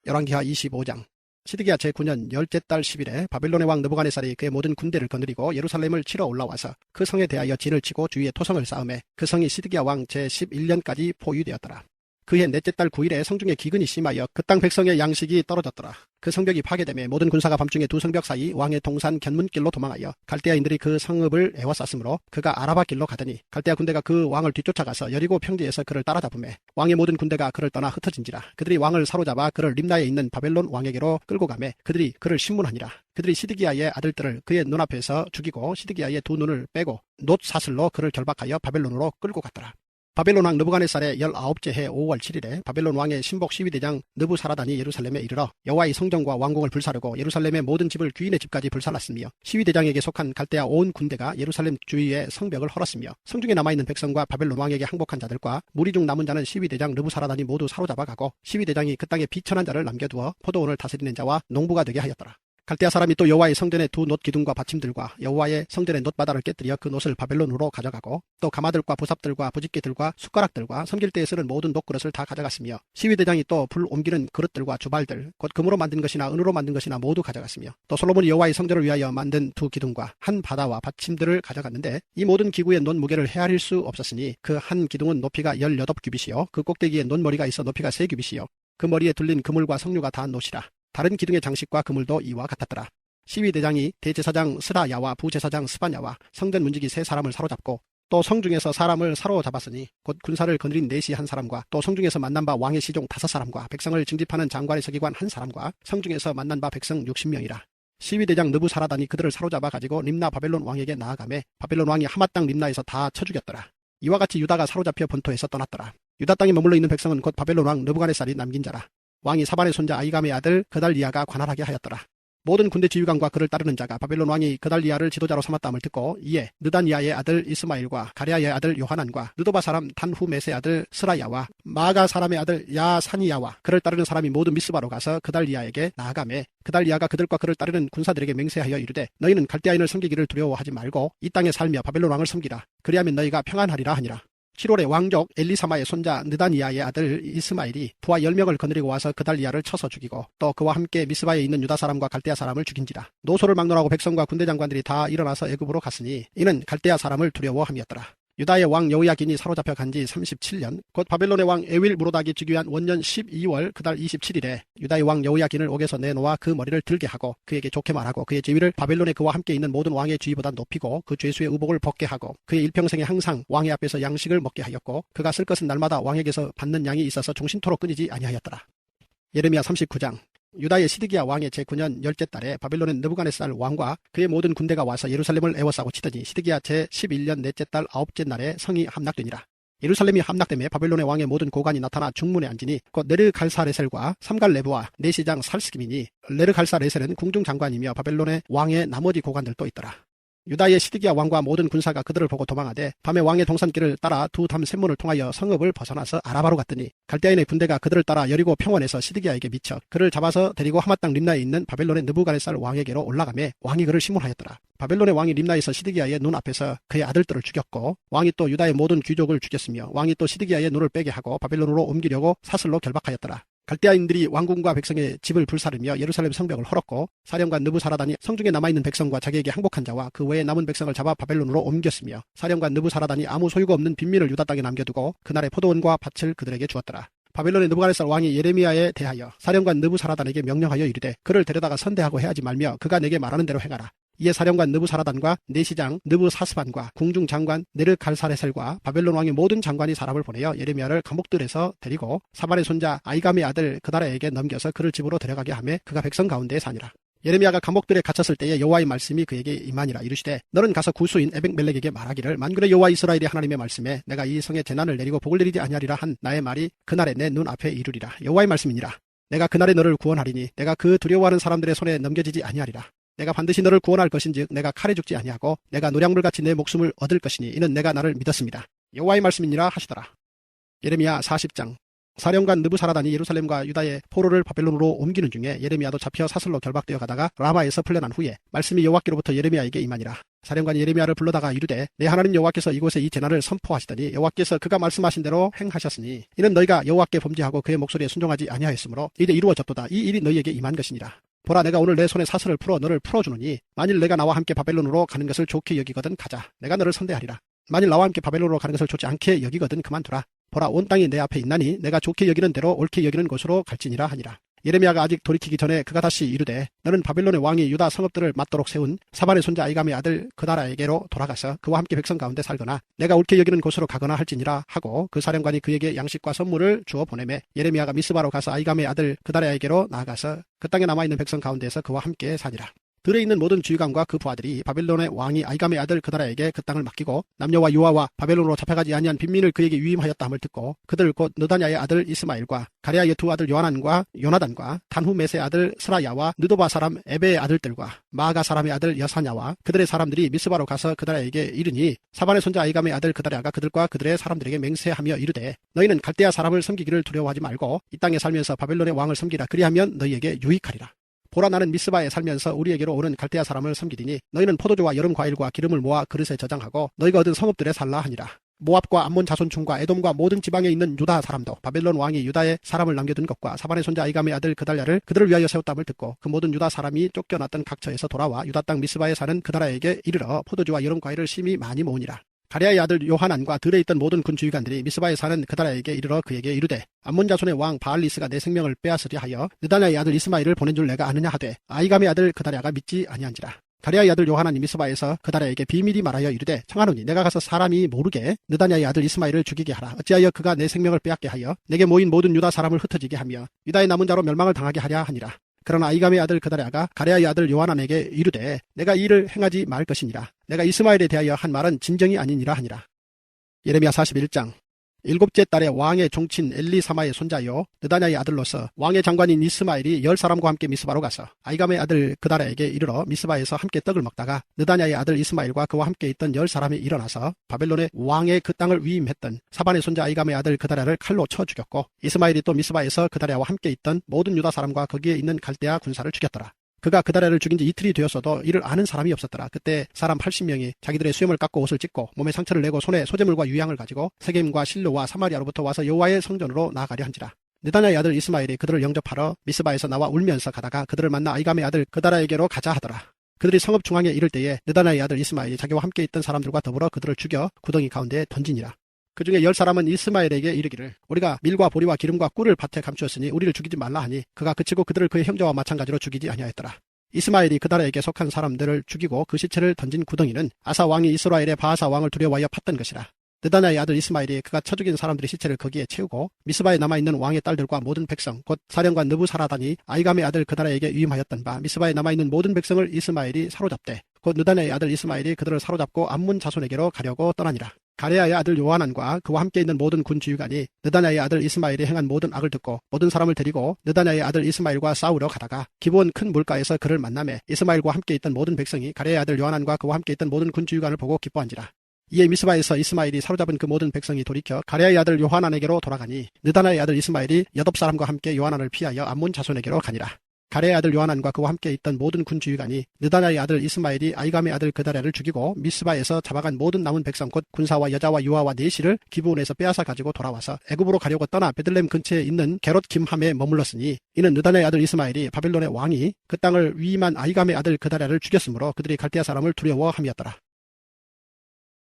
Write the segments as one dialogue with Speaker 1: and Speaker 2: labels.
Speaker 1: 열왕기하 25장. 시드기야 제9년 10째 달 10일에 바벨론의 왕 느부갓네살이 그의 모든 군대를 거느리고 예루살렘을 치러 올라와서 그 성에 대하여 진을 치고 주위에 토성을 쌓음에 그 성이 시드기야 왕 제11년까지 포위되었더라. 그해 넷째 달 9일에 성중에 기근이 심하여 그 땅 백성의 양식이 떨어졌더라. 그 성벽이 파괴되매 모든 군사가 밤중에 두 성벽 사이 왕의 동산 견문길로 도망하여 갈대아인들이 그 성읍을 에워쌌으므로 그가 아라바 길로 가더니 갈대아 군대가 그 왕을 뒤쫓아가서 여리고 평지에서 그를 따라잡음에 왕의 모든 군대가 그를 떠나 흩어진지라. 그들이 왕을 사로잡아 그를 림나에 있는 바벨론 왕에게로 끌고 가매 그들이 그를 신문하니라. 그들이 시드기야의 아들들을 그의 눈앞에서 죽이고 시드기야의 두 눈을 빼고 놋 사슬로 그를 결박하여 바벨론으로 끌고 갔더라. 바벨론 왕 느부갓네살의 19째 해 5월 7일에 바벨론 왕의 신복 시위대장 느부사라단이 예루살렘에 이르러 여호와의 성전과 왕궁을 불사르고 예루살렘의 모든 집을 귀인의 집까지 불살랐으며 시위대장에게 속한 갈대아 온 군대가 예루살렘 주위에 성벽을 헐었으며 성중에 남아있는 백성과 바벨론 왕에게 항복한 자들과 무리 중 남은 자는 시위대장 느부사라단이 모두 사로잡아 가고 시위대장이 그 땅에 비천한 자를 남겨두어 포도원을 다스리는 자와 농부가 되게 하였더라. 갈대아 사람이 또 여호와의 성전의 두 놋 기둥과 받침들과 여호와의 성전의 놋바다를 깨뜨려 그 놋을 바벨론으로 가져가고 또 가마들과 부삽들과 부집개들과 숟가락들과 섬길 때에 쓰는 모든 놋그릇을 다 가져갔으며 시위대장이 또 불 옮기는 그릇들과 주발들 곧 금으로 만든 것이나 은으로 만든 것이나 모두 가져갔으며 또 솔로몬이 여호와의 성전을 위하여 만든 두 기둥과 한 바다와 받침들을 가져갔는데 이 모든 기구의 놋 무게를 헤아릴 수 없었으니 그 한 기둥은 높이가 18규빗이요 그 꼭대기에 놋머리가 있어 높이가 3규빗이요 그 머리에 둘린 그물과 석류가 다 놋이라. 다른 기둥의 장식과 그물도 이와 같았더라. 시위대장이 대제사장 스라야와 부제사장 스바냐와 성전 문지기 3사람을 사로잡고 또 성중에서 사람을 사로잡았으니 곧 군사를 거느린 내시 1사람과 또 성중에서 만난 바 왕의 시종 5사람과 백성을 징집하는 장관의 서기관 1사람과 성중에서 만난 바 백성 60명이라. 시위대장 느부사라단이 그들을 사로잡아 가지고 림나 바벨론 왕에게 나아가매 바벨론 왕이 하마 땅 림나에서 다 쳐 죽였더라. 이와 같이 유다가 사로잡혀 본토에서 떠났더라. 유다 땅에 머물러 있는 백성은 곧 바벨론 왕 느부갓네살이 남긴 자라. 왕이 사반의 손자 아이감의 아들 그달리아가 관할하게 하였더라. 모든 군대 지휘관과 그를 따르는 자가 바벨론 왕이 그달리아를 지도자로 삼았다함을 듣고 이에 느다니아의 아들 이스마일과 가랴의 아들 요하난과 느도바 사람 단후메스의 아들 스라야와 마가 사람의 아들 야사니야와 그를 따르는 사람이 모두 미스바로 가서 그달리아에게 나아가매 그달리아가 그들과 그를 따르는 군사들에게 맹세하여 이르되 너희는 갈대아인을 섬기기를 두려워하지 말고 이 땅에 살며 바벨론 왕을 섬기라. 그리하면 너희가 평안하리라 하니라. 7월에 왕족 엘리사마의 손자 느다니아의 아들 이스마일이 부하 10명을 거느리고 와서 그달리아를 쳐서 죽이고 또 그와 함께 미스바에 있는 유다 사람과 갈대아 사람을 죽인지라. 노소를 막론하고 백성과 군대 장관들이 다 일어나서 애굽으로 갔으니 이는 갈대아 사람을 두려워함이었더라. 유다의 왕 여호야긴이 사로잡혀 간 지 37년 곧 바벨론의 왕 에윌 무로닥이 즉위한 원년 12월 그달 27일에 유다의 왕 여호야긴을 옥에서 내놓아 그 머리를 들게 하고 그에게 좋게 말하고 그의 지위를 바벨론에 그와 함께 있는 모든 왕의 지위보다 높이고 그 죄수의 의복을 벗게 하고 그의 일평생에 항상 왕의 앞에서 양식을 먹게 하였고 그가 쓸 것은 날마다 왕에게서 받는 양이 있어서 종신토록 끊이지 아니하였더라. 예레미야 39장. 유다의 시드기야 왕의 제9년 10째 달에 바벨론의 느부갓네살 왕과 그의 모든 군대가 와서 예루살렘을 에워싸고 치더니 시드기야 제11년 넷째 달 9째 날에 성이 함락되니라. 예루살렘이 함락되매 바벨론의 왕의 모든 고관이 나타나 중문에 앉으니 곧 네르갈사레셀과 삼갈레브와 내시장 살스김이니 네르갈사레셀은 궁중장관이며 바벨론의 왕의 나머지 고관들도 있더라. 유다의 시드기야 왕과 모든 군사가 그들을 보고 도망하되 밤에 왕의 동산길을 따라 두 담 샘문을 통하여 성읍을 벗어나서 아라바로 갔더니 갈대아인의 군대가 그들을 따라 여리고 평원에서 시드기야에게 미쳐 그를 잡아서 데리고 하마 땅 림나에 있는 바벨론의 느부갓네살 왕에게로 올라가매 왕이 그를 심문하였더라. 바벨론의 왕이 림나에서 시드기야의 눈 앞에서 그의 아들들을 죽였고 왕이 또 유다의 모든 귀족을 죽였으며 왕이 또 시드기야의 눈을 빼게 하고 바벨론으로 옮기려고 사슬로 결박하였더라. 갈대아인들이 왕궁과 백성의 집을 불사르며 예루살렘 성벽을 헐었고 사령관 느부사라단이 성중에 남아있는 백성과 자기에게 항복한 자와 그 외에 남은 백성을 잡아 바벨론으로 옮겼으며 사령관 느부사라단이 아무 소유가 없는 빈민을 유다 땅에 남겨두고 그날의 포도원과 밭을 그들에게 주었더라. 바벨론의 느부갓네살 왕이 예레미야에 대하여 사령관 느부사라단에게 명령하여 이르되 그를 데려다가 선대하고 해하지 말며 그가 내게 말하는 대로 행하라. 이에 사령관 느부사라단과 내시장 느부사스반과 궁중장관 네르갈사레셀과 바벨론 왕의 모든 장관이 사람을 보내어 예레미야를 감옥들에서 데리고 사반의 손자 아이감의 아들 그다라에게 넘겨서 그를 집으로 데려가게 하며 그가 백성 가운데에 사니라. 예레미야가 감옥들에 갇혔을 때에 여호와의 말씀이 그에게 임하니라. 이르시되 너는 가서 구수인 에벡멜렉에게 말하기를 만군의 여호와 이스라엘의 하나님의 말씀에 내가 이 성에 재난을 내리고 복을 내리지 아니하리라 한 나의 말이 그날에 내 눈 앞에 이르리라. 여호와의 말씀이니라. 내가 그날에 너를 구원하리니 내가 그 두려워하는 사람들의 손에 넘겨지지 아니하리라. 내가 반드시 너를 구원할 것인즉 내가 칼에 죽지 아니하고 내가 노량물같이 내 목숨을 얻을 것이니 이는 내가 나를 믿었습니다. 여호와의 말씀이니라 하시더라. 예레미야 40장. 사령관 느부사라단이 예루살렘과 유다의 포로를 바벨론으로 옮기는 중에 예레미야도 잡혀 사슬로 결박되어 가다가 라마에서 풀려난 후에 말씀이 여호와께로부터 예레미야에게 임하니라. 사령관이 예레미야를 불러다가 이르되 내 하나님 여호와께서 이곳에 이 재난을 선포하시더니 여호와께서 그가 말씀하신 대로 행하셨으니 이는 너희가 여호와께 범죄하고 그의 목소리에 순종하지 아니하였으므로 이제 이루어졌도다. 이 일이 너희에게 임한 것이니라. 보라, 내가 오늘 내 손에 사슬을 풀어 너를 풀어주노니 만일 내가 나와 함께 바벨론으로 가는 것을 좋게 여기거든 가자. 내가 너를 선대하리라. 만일 나와 함께 바벨론으로 가는 것을 좋지 않게 여기거든 그만두라. 보라, 온 땅이 내 앞에 있나니 내가 좋게 여기는 대로 옳게 여기는 곳으로 갈지니라 하니라. 예레미야가 아직 돌이키기 전에 그가 다시 이르되 너는 바벨론의 왕이 유다 성읍들을 맞도록 세운 사반의 손자 아이감의 아들 그다라에게로 돌아가서 그와 함께 백성 가운데 살거나 내가 옳게 여기는 곳으로 가거나 할지니라 하고 그 사령관이 그에게 양식과 선물을 주어 보내매 예레미야가 미스바로 가서 아이감의 아들 그다라에게로 나아가서 그 땅에 남아있는 백성 가운데에서 그와 함께 사니라. 들에 있는 모든 주의관과 그 부하들이 바벨론의 왕이 아이감의 아들 그다라에게 그 땅을 맡기고 남녀와 유아와 바벨론으로 잡혀가지 아니한 빈민을 그에게 유임하였다 함을 듣고 그들 곧 느다냐의 아들 이스마엘과 가랴의 두 아들 요하난과 요나단과 단후메스의 아들 스라야와 느도바 사람 에베의 아들들과 마아가 사람의 아들 여사냐와 그들의 사람들이 미스바로 가서 그다라에게 이르니 사반의 손자 아이감의 아들 그다라가 그들과 그들의 사람들에게 맹세하며 이르되 너희는 갈대아 사람을 섬기기를 두려워하지 말고 이 땅에 살면서 바벨론의 왕을 섬기라. 그리하면 너희에게 유익하리라. 보라, 나는 미스바에 살면서 우리에게로 오는 갈대아 사람을 섬기리니 너희는 포도주와 여름 과일과 기름을 모아 그릇에 저장하고 너희가 얻은 성읍들에 살라 하니라. 모압과 암몬 자손충과 에돔과 모든 지방에 있는 유다 사람도 바벨론 왕이 유다에 사람을 남겨둔 것과 사반의 손자 아이감의 아들 그달랴를 그들을 위하여 세웠담을 듣고 그 모든 유다 사람이 쫓겨났던 각처에서 돌아와 유다 땅 미스바에 사는 그다라에게 이르러 포도주와 여름 과일을 심히 많이 모으니라. 가랴의 아들 요하난과 들에 있던 모든 군 주의관들이 미스바에 사는 그다라에게 이르러 그에게 이르되 암몬 자손의 왕 바알리스가 내 생명을 빼앗으려 하여 느다냐의 아들 이스마엘을 보낸 줄 내가 아느냐 하되 아이감의 아들 그다랴가 믿지 아니한지라. 가랴의 아들 요하난이 미스바에서 그다라에게 비밀이 말하여 이르되 청하노니 내가 가서 사람이 모르게 느다냐의 아들 이스마엘을 죽이게 하라. 어찌하여 그가 내 생명을 빼앗게 하여 내게 모인 모든 유다 사람을 흩어지게 하며 유다의 남은 자로 멸망을 당하게 하랴 하니라. 그러나 아이감의 아들 그다랴가 가랴의 아들 요하난에게 이르되 내가 이 일을 행하지 말 것이니라. 내가 이스마엘에 대하여 한 말은 진정이 아니니라 하니라. 예레미야 41장. 일곱째 달에 왕의 종친 엘리사마의 손자요 느다냐의 아들로서 왕의 장관인 이스마엘이 10사람과 함께 미스바로 가서 아이감의 아들 그다라에게 이르러 미스바에서 함께 떡을 먹다가 느다냐의 아들 이스마엘과 그와 함께 있던 10사람이 일어나서 바벨론의 왕의 그 땅을 위임했던 사반의 손자 아이감의 아들 그다라를 칼로 쳐 죽였고 이스마엘이 또 미스바에서 그다라와 함께 있던 모든 유다 사람과 거기에 있는 갈대아 군사를 죽였더라. 그가 그다라를 죽인 지 이틀이 되었어도 이를 아는 사람이 없었더라. 그때 사람 80명이 자기들의 수염을 깎고 옷을 찢고 몸에 상처를 내고 손에 소재물과 유향을 가지고 세겜과 실로와 사마리아로부터 와서 여호와의 성전으로 나아가려 한지라. 느다냐의 아들 이스마엘이 그들을 영접하러 미스바에서 나와 울면서 가다가 그들을 만나 아이감의 아들 그다라에게로 가자 하더라. 그들이 성읍 중앙에 이를 때에 느다냐의 아들 이스마엘이 자기와 함께 있던 사람들과 더불어 그들을 죽여 구덩이 가운데에 던지니라. 그 중에 10사람은 이스마엘에게 이르기를 우리가 밀과 보리와 기름과 꿀을 밭에 감추었으니 우리를 죽이지 말라 하니 그가 그치고 그들을 그의 형제와 마찬가지로 죽이지 아니하였더라. 이스마엘이 그다라에게 속한 사람들을 죽이고 그 시체를 던진 구덩이는 아사 왕이 이스라엘의 바하사 왕을 두려워하여 팠던 것이라. 느다냐의 아들 이스마엘이 그가 쳐 죽인 사람들의 시체를 거기에 채우고 미스바에 남아있는 왕의 딸들과 모든 백성 곧 사령관 느부사라단이 아이감의 아들 그다라에게 위임하였던 바 미스바에 남아있는 모든 백성을 이스마엘이 사로잡되 곧 느다냐의 아들 이스마엘이 그들을 사로잡고 암몬 자손에게로 가려고 떠나니라. 가랴의 아들 요하난과 그와 함께 있는 모든 군 주의관이 느다냐의 아들 이스마엘이 행한 모든 악을 듣고 모든 사람을 데리고 느다냐의 아들 이스마엘과 싸우러 가다가 기브온 큰 물가에서 그를 만나매 이스마엘과 함께 있던 모든 백성이 가랴의 아들 요하난과 그와 함께 있던 모든 군 주의관을 보고 기뻐한지라. 이에 미스바에서 이스마엘이 사로잡은 그 모든 백성이 돌이켜 가랴의 아들 요하난에게로 돌아가니 느다냐의 아들 이스마엘이 8사람과 함께 요하난을 피하여 암몬 자손에게로 가니라. 가랴의 아들 요하난과 그와 함께 있던 모든 군 주의관이 느다냐의 아들 이스마엘이 아이감의 아들 그다랴를 죽이고 미스바에서 잡아간 모든 남은 백성 곧 군사와 여자와 유아와 내시를 기브온에서 빼앗아 가지고 돌아와서 애굽으로 가려고 떠나 베들레헴 근처에 있는 게롯 김함에 머물렀으니 이는 느다냐의 아들 이스마엘이 바벨론의 왕이 그 땅을 위임한 아이감의 아들 그다랴를 죽였으므로 그들이 갈대아 사람을 두려워함이었더라.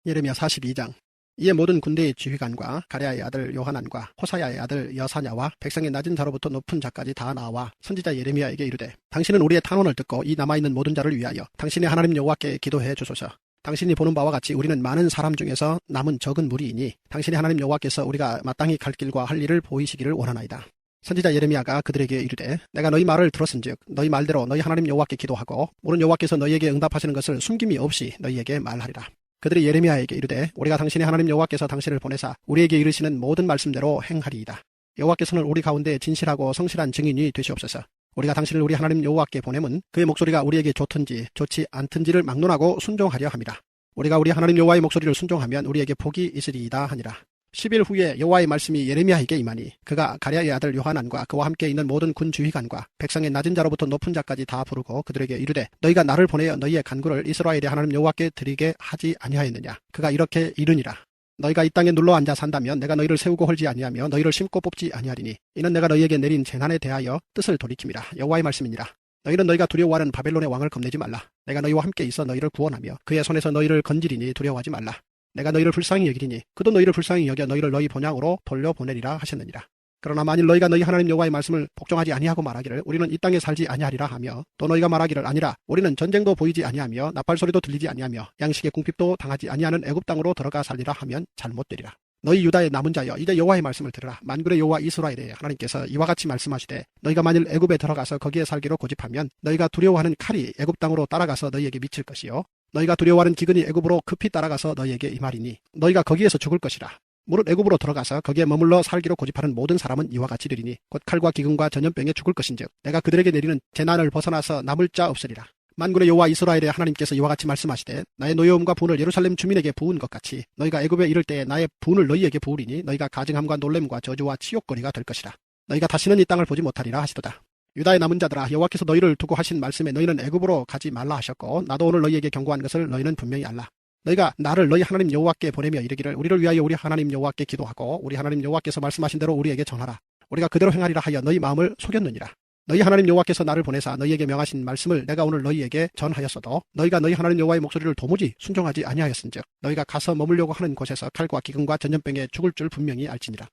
Speaker 1: 예레미야 42장. 이에 모든 군대의 지휘관과 가랴의 아들 요하난과 호사야의 아들 여사냐와 백성의 낮은 자로부터 높은 자까지 다 나와 선지자 예레미야에게 이르되 당신은 우리의 탄원을 듣고 이 남아있는 모든 자를 위하여 당신의 하나님 여호와께 기도해 주소서. 당신이 보는 바와 같이 우리는 많은 사람 중에서 남은 적은 무리이니 당신의 하나님 여호와께서 우리가 마땅히 갈 길과 할 일을 보이시기를 원하나이다. 선지자 예레미야가 그들에게 이르되 내가 너희 말을 들었은즉 너희 말대로 너희 하나님 여호와께 기도하고 오른 여호와께서 너희에게 응답하시는 것을 숨김이 없이 너희에게 말하리라. 그들이 예레미야에게 이르되 우리가 당신의 하나님 여호와께서 당신을 보내사 우리에게 이르시는 모든 말씀대로 행하리이다. 여호와께서는 우리 가운데 진실하고 성실한 증인이 되시옵소서. 우리가 당신을 우리 하나님 여호와께 보내면 그의 목소리가 우리에게 좋든지 좋지 않든지를 막론하고 순종하려 함이라. 우리가 우리 하나님 여호와의 목소리를 순종하면 우리에게 복이 있으리이다 하니라. 10일 후에 여호와의 말씀이 예레미야에게 임하니 그가 가랴의 아들 요하난과 그와 함께 있는 모든 군 주휘관과 백성의 낮은 자로부터 높은 자까지 다 부르고 그들에게 이르되 너희가 나를 보내어 너희의 간구를 이스라엘의 하나님 여호와께 드리게 하지 아니하였느냐. 그가 이렇게 이르니라. 너희가 이 땅에 눌러 앉아 산다면 내가 너희를 세우고 헐지 아니하며 너희를 심고 뽑지 아니하리니 이는 내가 너희에게 내린 재난에 대하여 뜻을 돌이킴이라. 여호와의 말씀이니라. 너희는 너희가 두려워하는 바벨론의 왕을 겁내지 말라. 내가 너희와 함께 있어 너희를 구원하며 그의 손에서 너희를 건지리니 두려워하지 말라. 내가 너희를 불쌍히 여기리니 그도 너희를 불쌍히 여겨 너희를 너희 본향으로 돌려보내리라 하셨느니라. 그러나 만일 너희가 너희 하나님 여호와의 말씀을 복종하지 아니하고 말하기를 우리는 이 땅에 살지 아니하리라 하며 또 너희가 말하기를 아니라 우리는 전쟁도 보이지 아니하며 나팔소리도 들리지 아니하며 양식의 궁핍도 당하지 아니하는 애굽 땅으로 들어가 살리라 하면 잘못되리라. 너희 유다의 남은 자여 이제 여호와의 말씀을 들으라. 만군의 여호와 이스라엘의 하나님께서 이와 같이 말씀하시되 너희가 만일 애굽에 들어가서 거기에 살기로 고집하면 너희가 두려워하는 칼이 애굽 땅으로 따라가서 너희에게 미칠 것이요 너희가 두려워하는 기근이 애굽으로 급히 따라가서 너희에게 임하리니 너희가 거기에서 죽을 것이라. 무릇 애굽으로 들어가서 거기에 머물러 살기로 고집하는 모든 사람은 이와 같이 되리니 곧 칼과 기근과 전염병에 죽을 것인즉 내가 그들에게 내리는 재난을 벗어나서 남을 자 없으리라. 만군의 여호와 이스라엘의 하나님께서 이와 같이 말씀하시되 나의 노여움과 분을 예루살렘 주민에게 부은 것 같이 너희가 애굽에 이를 때에 나의 분을 너희에게 부으리니 너희가 가증함과 놀램과 저주와 치욕거리가 될 것이라. 너희가 다시는 이 땅을 보지 못하리라 하시도다. 유다의 남은 자들아 여호와께서 너희를 두고 하신 말씀에 너희는 애굽으로 가지 말라 하셨고 나도 오늘 너희에게 경고한 것을 너희는 분명히 알라. 너희가 나를 너희 하나님 여호와께 보내며 이르기를 우리를 위하여 우리 하나님 여호와께 기도하고 우리 하나님 여호와께서 말씀하신 대로 우리에게 전하라. 우리가 그대로 행하리라 하여 너희 마음을 속였느니라. 너희 하나님 여호와께서 나를 보내사 너희에게 명하신 말씀을 내가 오늘 너희에게 전하였어도 너희가 너희 하나님 여호와의 목소리를 도무지 순종하지 아니하였은즉 너희가 가서 머물려고 하는 곳에서 칼과 기근과 전염병에 죽을 줄 분명히 알지니라.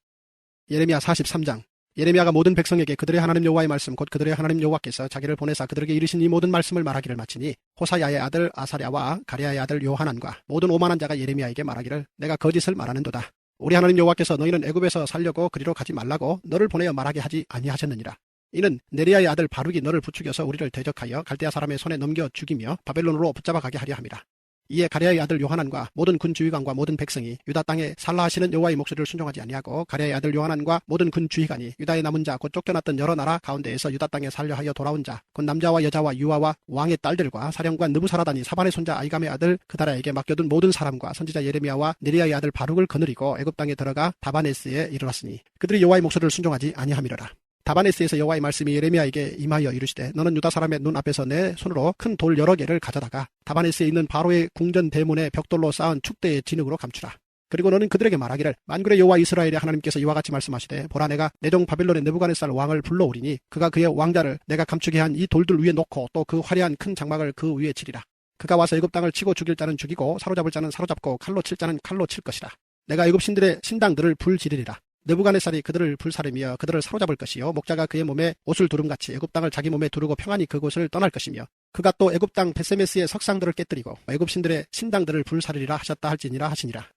Speaker 1: 예레미야 43장. 예레미야가 모든 백성에게 그들의 하나님 여호와의 말씀 곧 그들의 하나님 여호와께서 자기를 보내사 그들에게 이르신 이 모든 말씀을 말하기를 마치니 호사야의 아들 아사랴와 가랴의 아들 요하난과 모든 오만한 자가 예레미야에게 말하기를 내가 거짓을 말하는도다. 우리 하나님 여호와께서 너희는 애굽에서 살려고 그리로 가지 말라고 너를 보내어 말하게 하지 아니하셨느니라. 이는 네리야의 아들 바룩이 너를 부추겨서 우리를 대적하여 갈대아 사람의 손에 넘겨 죽이며 바벨론으로 붙잡아 가게 하려 함이라. 이에 가랴의 아들 요하난과 모든 군 주휘관과 모든 백성이 유다 땅에 살라 하시는 여호와의 목소리를 순종하지 아니하고 가랴의 아들 요하난과 모든 군 주휘관이 유다의 남은 자 곧 쫓겨났던 여러 나라 가운데에서 유다 땅에 살려 하여 돌아온 자 곧 남자와 여자와 유아와 왕의 딸들과 사령관 느부사라다니 사반의 손자 아이감의 아들 그다라에게 맡겨둔 모든 사람과 선지자 예레미야와 네리야의 아들 바룩을 거느리고 애굽 땅에 들어가 다바네스에 이르렀으니 그들이 여호와의 목소리를 순종하지 아니함이로라. 다바네스에서 여호와의 말씀이 예레미야에게 임하여 이르시되 너는 유다 사람의 눈 앞에서 내 손으로 큰 돌 여러 개를 가져다가 다바네스에 있는 바로의 궁전 대문에 벽돌로 쌓은 축대의 진흙으로 감추라. 그리고 너는 그들에게 말하기를 만군의 여호와 이스라엘의 하나님께서 이와 같이 말씀하시되 보라 내가 내 종 바벨론의 느부갓네살 왕을 불러오리니 그가 그의 왕자를 내가 감추게 한 이 돌들 위에 놓고 또 그 화려한 큰 장막을 그 위에 치리라. 그가 와서 애굽 땅을 치고 죽일 자는 죽이고 사로잡을 자는 사로잡고 칼로 칠 자는 칼로 칠 것이라. 내가 애굽 신들의 신당들을 불지르리라. 느부갓네살이 그들을 불사르며 그들을 사로잡을 것이요 목자가 그의 몸에 옷을 두름같이 애굽 땅을 자기 몸에 두르고 평안히 그곳을 떠날 것이며 그가 또 애굽 땅 베세메스의 석상들을 깨뜨리고 애굽 신들의 신당들을 불사르리라 하셨다 할지니라 하시니라.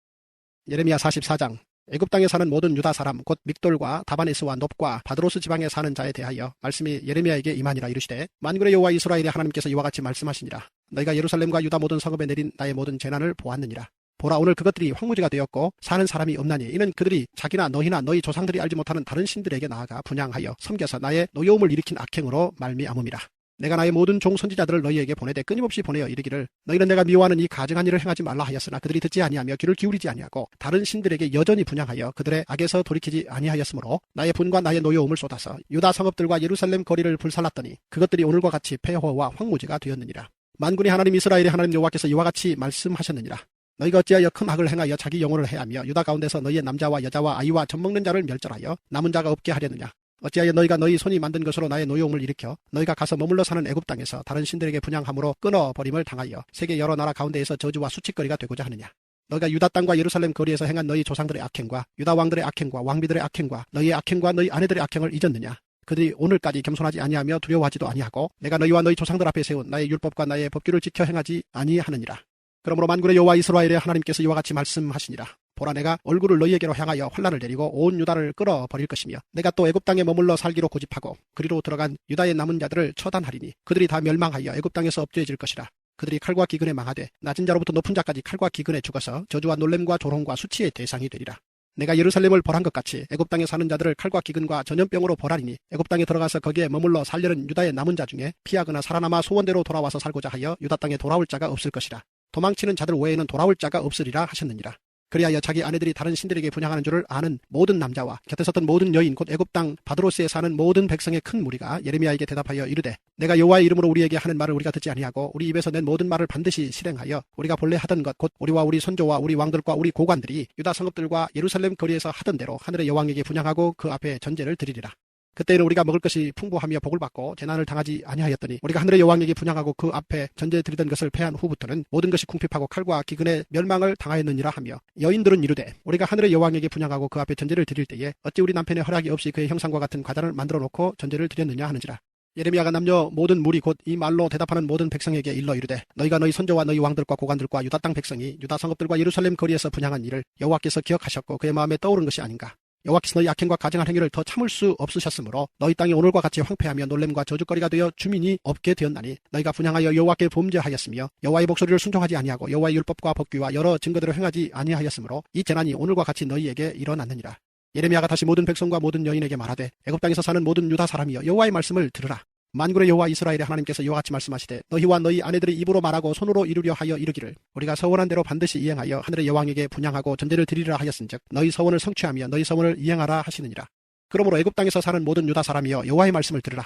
Speaker 1: 예레미야 44장. 애굽 땅에 사는 모든 유다 사람 곧 믹돌과 다바네스와 놉과 바드로스 지방에 사는 자에 대하여 말씀이 예레미야에게 임하니라 이르시되 만군의 여호와 이스라엘의 하나님께서 이와 같이 말씀하시니라. 너희가 예루살렘과 유다 모든 성읍에 내린 나의 모든 재난을 보았느니라. 보라 오늘 그것들이 황무지가 되었고 사는 사람이 없나니 이는 그들이 자기나 너희나 너희 조상들이 알지 못하는 다른 신들에게 나아가 분향하여 섬겨서 나의 노여움을 일으킨 악행으로 말미암음이라. 내가 나의 모든 종 선지자들을 너희에게 보내되 끊임없이 보내어 이르기를 너희는 내가 미워하는 이 가증한 일을 행하지 말라 하였으나 그들이 듣지 아니하며 귀를 기울이지 아니하고 다른 신들에게 여전히 분향하여 그들의 악에서 돌이키지 아니하였으므로 나의 분과 나의 노여움을 쏟아서 유다 성읍들과 예루살렘 거리를 불살랐더니 그것들이 오늘과 같이 폐허와 황무지가 되었느니라. 만군의 하나님 이스라엘의 하나님 여호와께서 이와 같이 말씀하셨느니라. 너희가 어찌하여 큰 악을 행하여 자기 영혼을 해하며 유다 가운데서 너희의 남자와 여자와 아이와 젖먹는 자를 멸절하여 남은 자가 없게 하려느냐. 어찌하여 너희가 너희 손이 만든 것으로 나의 노여움을 일으켜 너희가 가서 머물러 사는 애굽 땅에서 다른 신들에게 분향함으로 끊어버림을 당하여 세계 여러 나라 가운데에서 저주와 수치거리가 되고자 하느냐. 너희가 유다 땅과 예루살렘 거리에서 행한 너희 조상들의 악행과 유다 왕들의 악행과 왕비들의 악행과 너희의 악행과 너희 아내들의 악행을 잊었느냐. 그들이 오늘까지 겸손하지 아니하며 두려워하지도 아니하고 내가 너희와 너희 조상들 앞에 세운 나의 율법과 나의 법규를 지켜 행하지 아니하느니라. 그러므로 만군의 여호와 이스라엘의 하나님께서 이와 같이 말씀하시니라. 보라 내가 얼굴을 너희에게로 향하여 환란을 내리고 온 유다를 끌어버릴 것이며 내가 또 애굽 땅에 머물러 살기로 고집하고 그리로 들어간 유다의 남은 자들을 처단하리니 그들이 다 멸망하여 애굽 땅에서 업죄해질 것이라. 그들이 칼과 기근에 망하되 낮은 자로부터 높은 자까지 칼과 기근에 죽어서 저주와 놀램과 조롱과 수치의 대상이 되리라. 내가 예루살렘을 벌한 것 같이 애굽 땅에 사는 자들을 칼과 기근과 전염병으로 벌하리니 애굽 땅에 들어가서 거기에 머물러 살려는 유다의 남은 자 중에 피하거나 살아남아 소원대로 돌아와서 살고자 하여 유다 땅에 돌아올 자가 없을 것이라. 도망치는 자들 외에는 돌아올 자가 없으리라 하셨느니라. 그리하여 자기 아내들이 다른 신들에게 분향하는 줄을 아는 모든 남자와 곁에 섰던 모든 여인 곧 애굽 땅 바드로스에 사는 모든 백성의 큰 무리가 예레미야에게 대답하여 이르되 내가 여호와의 이름으로 우리에게 하는 말을 우리가 듣지 아니하고 우리 입에서 낸 모든 말을 반드시 실행하여 우리가 본래 하던 것 곧 우리와 우리 손조와 우리 왕들과 우리 고관들이 유다 성읍들과 예루살렘 거리에서 하던 대로 하늘의 여왕에게 분향하고 그 앞에 전제를 드리리라. 그때에는 우리가 먹을 것이 풍부하며 복을 받고 재난을 당하지 아니하였더니 우리가 하늘의 여왕에게 분향하고 그 앞에 전제 드리던 것을 패한 후부터는 모든 것이 궁핍하고 칼과 기근의 멸망을 당하였느니라 하며 여인들은 이르되 우리가 하늘의 여왕에게 분향하고 그 앞에 전제를 드릴 때에 어찌 우리 남편의 허락이 없이 그의 형상과 같은 과단을 만들어 놓고 전제를 드렸느냐 하는지라. 예레미야가 남녀 모든 무리 곧 이 말로 대답하는 모든 백성에게 일러 이르되 너희가 너희 선조와 너희 왕들과 고관들과 유다 땅 백성이 유다 성읍들과 예루살렘 거리에서 분향한 일을 여호와께서 기억하셨고 그의 마음에 떠오른 것이 아닌가. 여호와께서 너희 악행과 가증한 행위를 더 참을 수 없으셨으므로 너희 땅이 오늘과 같이 황폐하며 놀램과 저주거리가 되어 주민이 없게 되었나니 너희가 분향하여 여호와께 범죄하였으며 여호와의 목소리를 순종하지 아니하고 여호와의 율법과 법규와 여러 증거대로 행하지 아니하였으므로 이 재난이 오늘과 같이 너희에게 일어났느니라. 예레미야가 다시 모든 백성과 모든 여인에게 말하되 애굽 땅에서 사는 모든 유다 사람이여 여호와의 말씀을 들으라. 만군의 여호와 이스라엘의 하나님께서 이와 같이 말씀하시되 너희와 너희 아내들이 입으로 말하고 손으로 이루려 하여 이르기를 우리가 서원한 대로 반드시 이행하여 하늘의 여왕에게 분향하고 전제를 드리라 하였은즉 너희 서원을 성취하며 너희 서원을 이행하라 하시느니라. 그러므로 애굽 땅에서 사는 모든 유다 사람이여 여호와의 말씀을 들으라.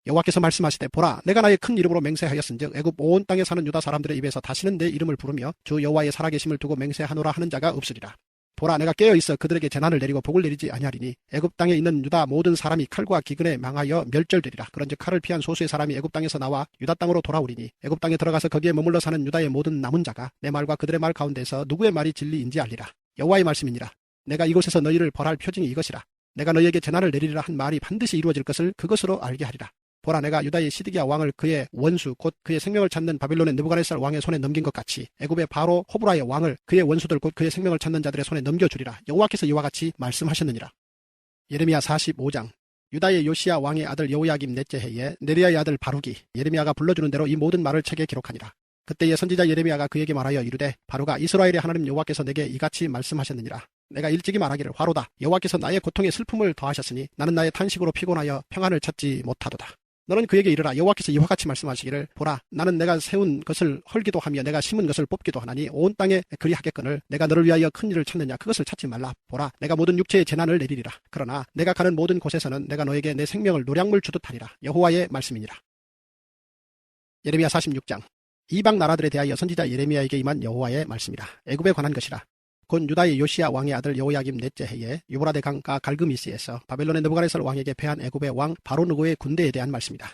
Speaker 1: 여호와께서 말씀하시되 보라 내가 나의 큰 이름으로 맹세하였은즉 애굽 온 땅에 사는 유다 사람들의 입에서 다시는 내 이름을 부르며 주 여호와의 살아계심을 두고 맹세하노라 하는 자가 없으리라. 보라 내가 깨어있어 그들에게 재난을 내리고 복을 내리지 아니하리니 애굽 땅에 있는 유다 모든 사람이 칼과 기근에 망하여 멸절되리라. 그런즉 칼을 피한 소수의 사람이 애굽 땅에서 나와 유다 땅으로 돌아오리니 애굽 땅에 들어가서 거기에 머물러 사는 유다의 모든 남은 자가 내 말과 그들의 말 가운데서 누구의 말이 진리인지 알리라. 여호와의 말씀이니라. 내가 이곳에서 너희를 벌할 표징이 이것이라. 내가 너희에게 재난을 내리리라 한 말이 반드시 이루어질 것을 그것으로 알게 하리라. 보라 내가 유다의 시드기야 왕을 그의 원수 곧 그의 생명을 찾는 바빌론의 느부갓네살 왕의 손에 넘긴 것 같이 애굽의 바로 호브라의 왕을 그의 원수들 곧 그의 생명을 찾는 자들의 손에 넘겨주리라. 여호와께서 이와 같이 말씀하셨느니라. 예레미야 45장. 유다의 요시야 왕의 아들 여호야김 넷째 해에 네리야의 아들 바룩이 예레미야가 불러주는 대로 이 모든 말을 책에 기록하니라. 그때의 선지자 예레미야가 그에게 말하여 이르되 바룩아 이스라엘의 하나님 여호와께서 내게 이같이 말씀하셨느니라. 내가 일찍이 말하기를 화로다. 여호와께서 나의 고통에 슬픔을 더하셨으니 나는 나의 탄식으로 피곤하여 평안을 찾지 못하도다. 너는 그에게 이르라. 여호와께서 이와 같이 말씀하시기를 보라 나는 내가 세운 것을 헐기도 하며 내가 심은 것을 뽑기도 하나니 온 땅에 그리하겠거늘 내가 너를 위하여 큰 일을 찾느냐 그것을 찾지 말라. 보라 내가 모든 육체의 재난을 내리리라. 그러나 내가 가는 모든 곳에서는 내가 너에게 내 생명을 노량물 주듯 하리라. 여호와의 말씀이니라. 예레미야 46장. 이방 나라들에 대하여 선지자 예레미야에게 임한 여호와의 말씀이라. 애굽에 관한 것이라. 곧 유다의 요시야 왕의 아들 여호야김 넷째 해에 유브라데 강가 갈그미스에서 바벨론의 느부갓네살 왕에게 패한 애굽의 왕 바로느고의 군대에 대한 말씀이다.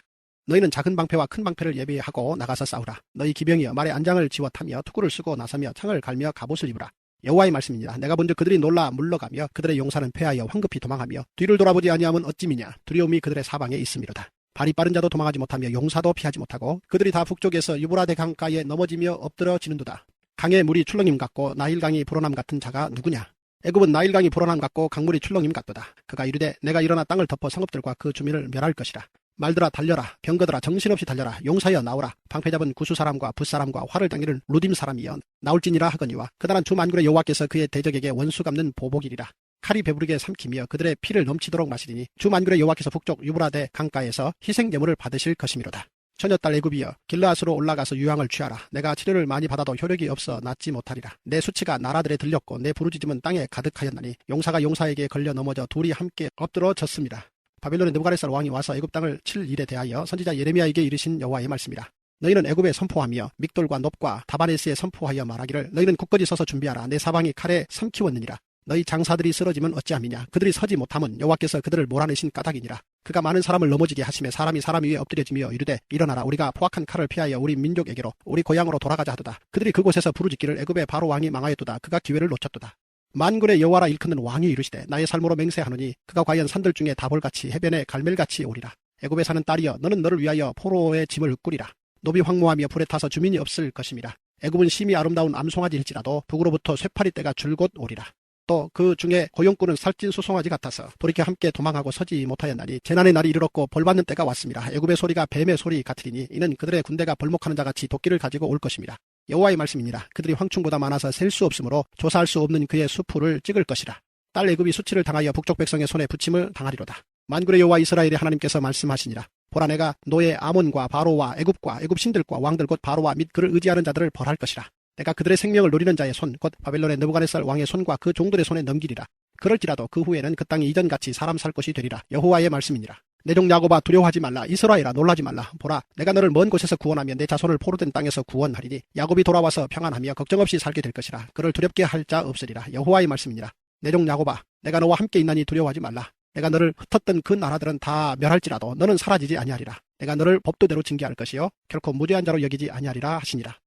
Speaker 1: 너희는 작은 방패와 큰 방패를 예비하고 나가서 싸우라. 너희 기병이여 말에 안장을 지워 타며 투구를 쓰고 나서며 창을 갈며 갑옷을 입으라. 여호와의 말씀입니다. 내가 본즉 그들이 놀라 물러가며 그들의 용사는 패하여 황급히 도망하며 뒤를 돌아보지 아니하면 어찌미냐. 두려움이 그들의 사방에 있음이로다. 발이 빠른 자도 도망하지 못하며 용사도 피하지 못하고 그들이 다 북쪽에서 유브라데 강가에 넘어지며 엎드러지는도다. 강의 물이 출렁임 같고 나일강이 불어남 같은 자가 누구냐. 애굽은 나일강이 불어남 같고 강물이 출렁임 같도다. 그가 이르되 내가 일어나 땅을 덮어 성읍들과 그 주민을 멸할 것이라. 말들아 달려라. 병거들아 정신없이 달려라. 용사여 나오라. 방패 잡은 구수 사람과 붓사람과 활을 당기는 루딤 사람이여 나올지니라 하거니와 그날은 주 만군의 여호와께서 그의 대적에게 원수 갚는 보복이리라. 칼이 배부르게 삼키며 그들의 피를 넘치도록 마시리니 주 만군의 여호와께서 북쪽 유브라데 강가에서 희생 제물을 받으실 것이미로다. 처녀딸 애굽이여 길르앗으로 올라가서 유황을 취하라. 내가 치료를 많이 받아도 효력이 없어 낫지 못하리라. 내 수치가 나라들에 들렸고 내 부르짖음은 땅에 가득하였나니 용사가 용사에게 걸려 넘어져 둘이 함께 엎드러졌습니다. 바빌론의 느부갓네살 왕이 와서 애굽 땅을 칠 일에 대하여 선지자 예레미야에게 이르신 여호와의 말씀이라. 너희는 애굽에 선포하며 믹돌과 놉과 다바네스에 선포하여 말하기를 너희는 굳건히 서서 준비하라. 내 사방이 칼에 삼키웠느니라. 너희 장사들이 쓰러지면 어찌함이냐. 그들이 서지 못함은 여호와께서 그들을 몰아내신 까닭이니라. 그가 많은 사람을 넘어지게 하심에 사람이 사람 위에 엎드려지며 이르되 일어나라. 우리가 포악한 칼을 피하여 우리 민족에게로 우리 고향으로 돌아가자 하도다. 그들이 그곳에서 부르짖기를 애굽의 바로 왕이 망하였도다. 그가 기회를 놓쳤도다. 만군의 여호와라 일컫는 왕이 이르시되 나의 삶으로 맹세하노니 그가 과연 산들 중에 다볼같이 해변에 갈멜같이 오리라. 애굽에 사는 딸이여 너는 너를 위하여 포로의 짐을 꾸리라. 노비 황무하며 불에 타서 주민이 없을 것임이라. 애굽은 심히 아름다운 암송아지일지라도 북으로부터 쇠파리 때가 줄곧 오리라. 또 그 중에 고용꾼은 살찐 수송아지 같아서 돌이켜 함께 도망하고 서지 못하였나니 재난의 날이 이르렀고 벌받는 때가 왔습니다. 애굽의 소리가 뱀의 소리 같으리니 이는 그들의 군대가 벌목하는 자같이 도끼를 가지고 올 것입니다. 여호와의 말씀이니라. 그들이 황충보다 많아서 셀 수 없으므로 조사할 수 없는 그의 수풀을 찍을 것이라. 딸 애굽이 수치를 당하여 북쪽 백성의 손에 붙임을 당하리로다. 만군의 여호와 이스라엘의 하나님께서 말씀하시니라. 보라 내가 노예 아몬과 바로와 애굽과 애굽 신들과 왕들 곧 바로와 및 그를 의지하는 자들을 벌할 것이라. 내가 그들의 생명을 노리는 자의 손, 곧 바벨론의 느부갓네살 왕의 손과 그 종들의 손에 넘기리라. 그럴지라도 그 후에는 그 땅이 이전같이 사람 살 곳이 되리라. 여호와의 말씀이니라. 내 종 야곱아 두려워하지 말라. 이스라엘아 놀라지 말라. 보라, 내가 너를 먼 곳에서 구원하며 내 자손을 포로된 땅에서 구원하리니 야곱이 돌아와서 평안하며 걱정 없이 살게 될 것이라. 그를 두렵게 할 자 없으리라. 여호와의 말씀이니라. 내 종 야곱아, 내가 너와 함께 있나니 두려워하지 말라. 내가 너를 흩었던 그 나라들은 다 멸할지라도 너는 사라지지 아니하리라. 내가 너를 법도대로 징계할 것이요 결코 무죄한 자로 여기지 아니하리라 하시니라.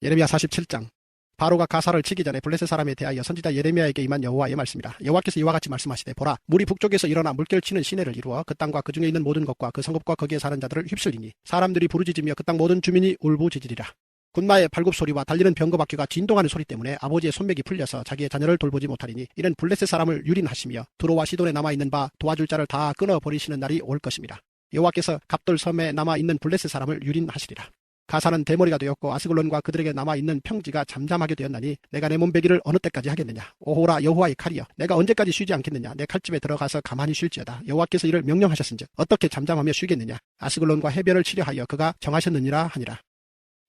Speaker 1: 예레미야 47장. 바로가 가사를 치기 전에 블레셋 사람에 대하여 선지자 예레미야에게 임한 여호와의 말씀이라. 여호와께서 이와 같이 말씀하시되, 보라, 물이 북쪽에서 일어나 물결치는 시내를 이루어 그 땅과 그 중에 있는 모든 것과 그 성읍과 거기에 사는 자들을 휩쓸리니 사람들이 부르짖으며 그 땅 모든 주민이 울부짖으리라. 군마의 발굽소리와 달리는 병거바퀴가 진동하는 소리 때문에 아버지의 손맥이 풀려서 자기의 자녀를 돌보지 못하리니 이는 블레셋 사람을 유린하시며 두로와 시돈에 남아있는 바 도와줄 자를 다 끊어버리시는 날이 올 것입니다. 여호와께서 갑돌 섬에 남아있는 블레셋 사람을 유린하시리라. 가사는 대머리가 되었고 아스글론과 그들에게 남아있는 평지가 잠잠하게 되었나니 내가 내 몸베기를 어느 때까지 하겠느냐. 오호라 여호와의 칼이여, 내가 언제까지 쉬지 않겠느냐. 내 칼집에 들어가서 가만히 쉴지어다. 여호와께서 이를 명령하셨은즉 어떻게 잠잠하며 쉬겠느냐. 아스글론과 해변을 치려하여 그가 정하셨느니라 하니라.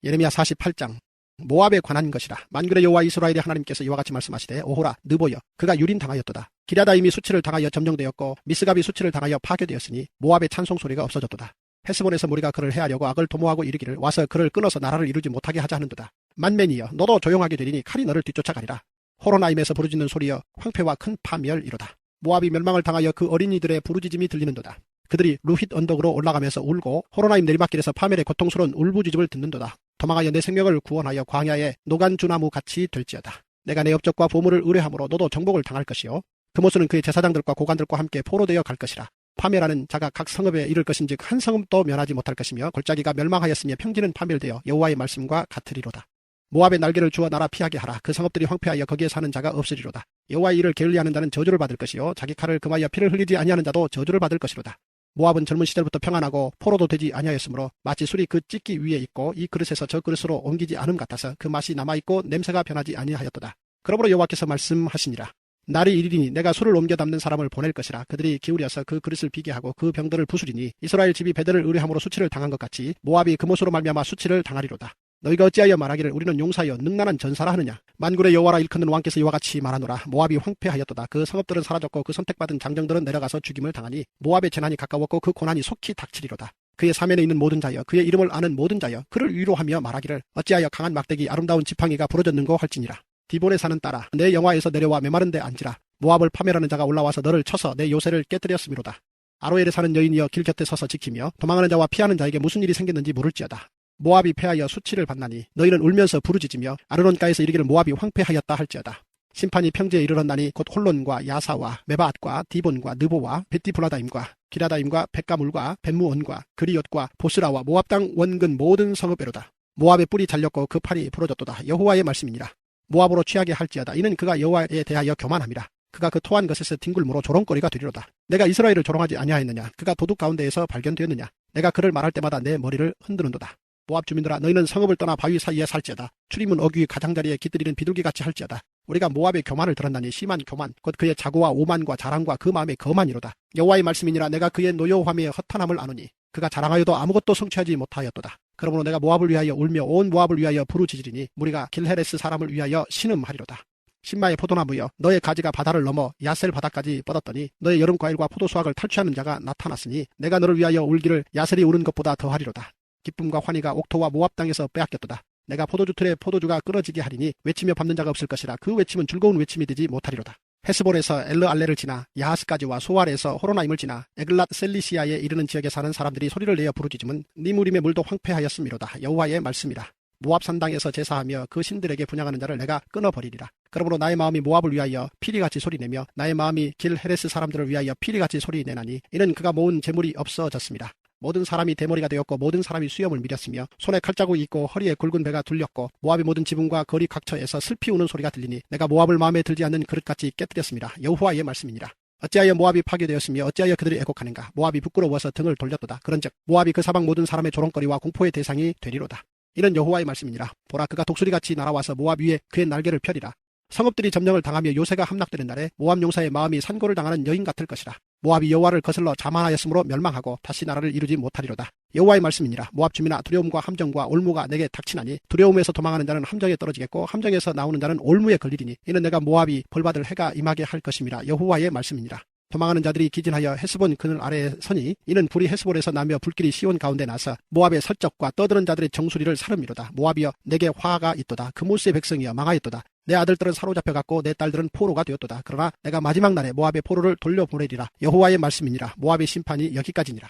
Speaker 1: 예레미야 48장. 모압에 관한 것이라. 만군의 여호와 이스라엘의 하나님께서 이와 같이 말씀하시되, 오호라 느보여, 그가 유린당하였도다. 기랴다임이 수치를 당하여 점령되었고 미스갑이 수치를 당하여 파괴되었으니 모압의 찬송 소리가 없어졌도다. 헤스본에서 무리가 그를 해하려고 악을 도모하고 이르기를 와서 그를 끊어서 나라를 이루지 못하게 하자 하는도다. 만맨이여, 너도 조용하게 되리니 칼이 너를 뒤쫓아가리라. 호로나임에서 부르짖는 소리여 황폐와 큰 파멸이로다. 모압이 멸망을 당하여 그 어린이들의 부르짖음이 들리는도다. 그들이 루힛 언덕으로 올라가면서 울고 호로나임 내리막길에서 파멸의 고통스러운 울부짖음을 듣는도다. 도망하여 내 생명을 구원하여 광야의 노간주나무 같이 될지어다. 내가 내 업적과 보물을 의뢰함으로 너도 정복을 당할 것이요 그모스는 그의 제사장들과 고관들과 함께 포로되어 갈 것이라. 파멸하는 자가 각 성읍에 이를 것인즉 한 성읍도 면하지 못할 것이며 골짜기가 멸망하였으며 평지는 파멸되어 여호와의 말씀과 같으리로다. 모압의 날개를 주어 나라 피하게 하라. 그 성읍들이 황폐하여 거기에 사는 자가 없으리로다. 여호와의 일을 게을리하는 자는 저주를 받을 것이요 자기 칼을 금하여 피를 흘리지 아니하는 자도 저주를 받을 것이로다. 모압은 젊은 시절부터 평안하고 포로도 되지 아니하였으므로 마치 술이 그 찢기 위에 있고 이 그릇에서 저 그릇으로 옮기지 않음 같아서 그 맛이 남아있고 냄새가 변하지 아니하였도다. 그러므로 여호와께서 말씀하시니라. 날이 이르리니 내가 술을 옮겨 담는 사람을 보낼 것이라. 그들이 기울여서 그 그릇을 비게 하고 그 병들을 부수리니 이스라엘 집이 베델을 의뢰함으로 수치를 당한 것 같이 모압이 그못으로 말미암아 수치를 당하리로다. 너희가 어찌하여 말하기를 우리는 용사여 능란한 전사라 하느냐. 만군의 여호와라 일컫는 왕께서 이와 같이 말하노라. 모압이 황폐하였도다. 그 성읍들은 사라졌고 그 선택받은 장정들은 내려가서 죽임을 당하니 모압의 재난이 가까웠고 그 고난이 속히 닥치리로다. 그의 사면에 있는 모든 자여, 그의 이름을 아는 모든 자여, 그를 위로하며 말하기를 어찌하여 강한 막대기 아름다운 지팡이가 부러졌는고 할지니라. 디본에 사는 딸아, 내 영화에서 내려와 메마른 데 앉으라. 모압을 파멸하는 자가 올라와서 너를 쳐서 내 요새를 깨뜨렸음이로다. 아로엘에 사는 여인이여 길 곁에 서서 지키며 도망하는 자와 피하는 자에게 무슨 일이 생겼는지 물을지어다. 모압이 패하여 수치를 받나니 너희는 울면서 부르짖으며 아르논가에서 이르기를 모압이 황폐하였다 할지어다. 심판이 평지에 이르렀나니 곧 홀론과 야사와 메바앗과 디본과 느보와 베티블라다임과 기라다임과 백가물과 벳무온과 그리옷과 보스라와 모압 땅 원근 모든 성읍에로다. 모압의 뿔이 잘렸고 그 팔이 부러졌도다. 여호와의 말씀이니라. 모압으로 취하게 할지어다. 이는 그가 여호와에 대하여 교만함이라. 그가 그 토한 것에서 뒹굴므로 조롱거리가 되리로다. 내가 이스라엘을 조롱하지 아니하였느냐. 그가 도둑 가운데에서 발견되었느냐. 내가 그를 말할 때마다 내 머리를 흔드는도다. 모압 주민들아, 너희는 성읍을 떠나 바위 사이에 살지어다. 출입문 어귀 가장자리에 깃들이는 비둘기같이 할지어다. 우리가 모압의 교만을 들었나니 심한 교만, 곧 그의 자고와 오만과 자랑과 그 마음의 거만이로다. 여호와의 말씀이니라. 내가 그의 노여움의 허탄함을 아노니 그가 자랑하여도 아무것도 성취하지 못하였도다. 그러므로 내가 모압을 위하여 울며 온 모압을 위하여 부르짖으리니 무리가 길헤레스 사람을 위하여 신음하리로다. 신마의 포도나무여, 너의 가지가 바다를 넘어 야셀 바다까지 뻗었더니 너의 여름 과일과 포도 수확을 탈취하는 자가 나타났으니 내가 너를 위하여 울기를 야셀이 우는 것보다 더하리로다. 기쁨과 환희가 옥토와 모압 땅에서 빼앗겼도다. 내가 포도주 틀에 포도주가 끊어지게 하리니 외치며 밟는 자가 없을 것이라. 그 외침은 즐거운 외침이 되지 못하리로다. 헤스본에서 엘르알레를 지나 야하스까지와 소알에서 호로나임을 지나 에글랏 셀리시아에 이르는 지역에 사는 사람들이 소리를 내어 부르짖음은 니무림의 물도 황폐하였음이로다. 여호와의 말씀이라. 모압 산당에서 제사하며 그 신들에게 분향하는 자를 내가 끊어버리리라. 그러므로 나의 마음이 모압을 위하여 피리같이 소리내며 나의 마음이 길 헤레스 사람들을 위하여 피리같이 소리내나니 이는 그가 모은 재물이 없어졌습니다. 모든 사람이 대머리가 되었고 모든 사람이 수염을 밀었으며 손에 칼자국이 있고 허리에 굵은 배가 둘렸고 모압의 모든 지붕과 거리 각처에서 슬피 우는 소리가 들리니 내가 모압을 마음에 들지 않는 그릇같이 깨뜨렸습니다. 여호와의 말씀이니라. 어찌하여 모압이 파괴되었으며 어찌하여 그들이 애곡하는가. 모압이 부끄러워서 등을 돌렸도다. 그런즉 모압이 그 사방 모든 사람의 조롱거리와 공포의 대상이 되리로다. 이는 여호와의 말씀이니라. 보라, 그가 독수리같이 날아와서 모압 위에 그의 날개를 펴리라. 성읍들이 점령을 당하며 요새가 함락되는 날에 모압 용사의 마음이 산고를 당하는 여인 같을 것이라. 모압이 여호와를 거슬러 자만하였으므로 멸망하고 다시 나라를 이루지 못하리로다. 여호와의 말씀이니라. 모압 주민아, 두려움과 함정과 올무가 내게 닥치나니 두려움에서 도망하는 자는 함정에 떨어지겠고 함정에서 나오는 자는 올무에 걸리리니 이는 내가 모압이 벌받을 해가 임하게 할 것임이라. 여호와의 말씀이니라. 도망하는 자들이 기진하여 헤스본 그늘 아래에 서니 이는 불이 헤스본에서 나며 불길이 시온 가운데 나서 모압의 설적과 떠드는 자들의 정수리를 사름이로다. 모압이여 내게 화가 있도다. 그모스의 백성이여 망하였도다. 내 아들들은 사로잡혀갔고 내 딸들은 포로가 되었도다. 그러나 내가 마지막 날에 모압의 포로를 돌려보내리라. 여호와의 말씀이니라. 모압의 심판이 여기까지니라.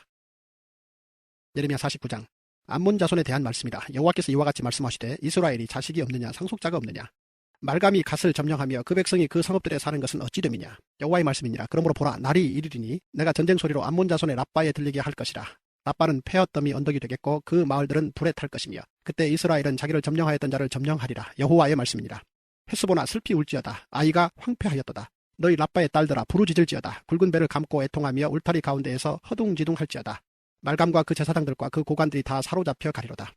Speaker 1: 예레미야 49장. 암몬 자손에 대한 말씀이다. 여호와께서 이와 같이 말씀하시되 이스라엘이 자식이 없느냐 상속자가 없느냐. 말감이 갓을 점령하며 그 백성이 그 성읍들에 사는 것은 어찌 됨이냐. 여호와의 말씀이니라. 그러므로 보라, 날이 이르리니 내가 전쟁 소리로 암몬 자손의 라빠에 들리게 할 것이라. 라빠는 폐허더미 언덕이 되겠고 그 마을들은 불에 탈 것이며 그때 이스라엘은 자기를 점령하였던 자를 점령하리라. 여호와의 말씀이니라. 헤스보나 슬피 울지어다. 아이가 황폐하였도다. 너희 라빠의 딸들아 부르짖을지어다. 굵은 배를 감고 애통하며 울타리 가운데에서 허둥지둥할지어다. 말감과 그 제사장들과 그 고관들이 다 사로잡혀 가리로다.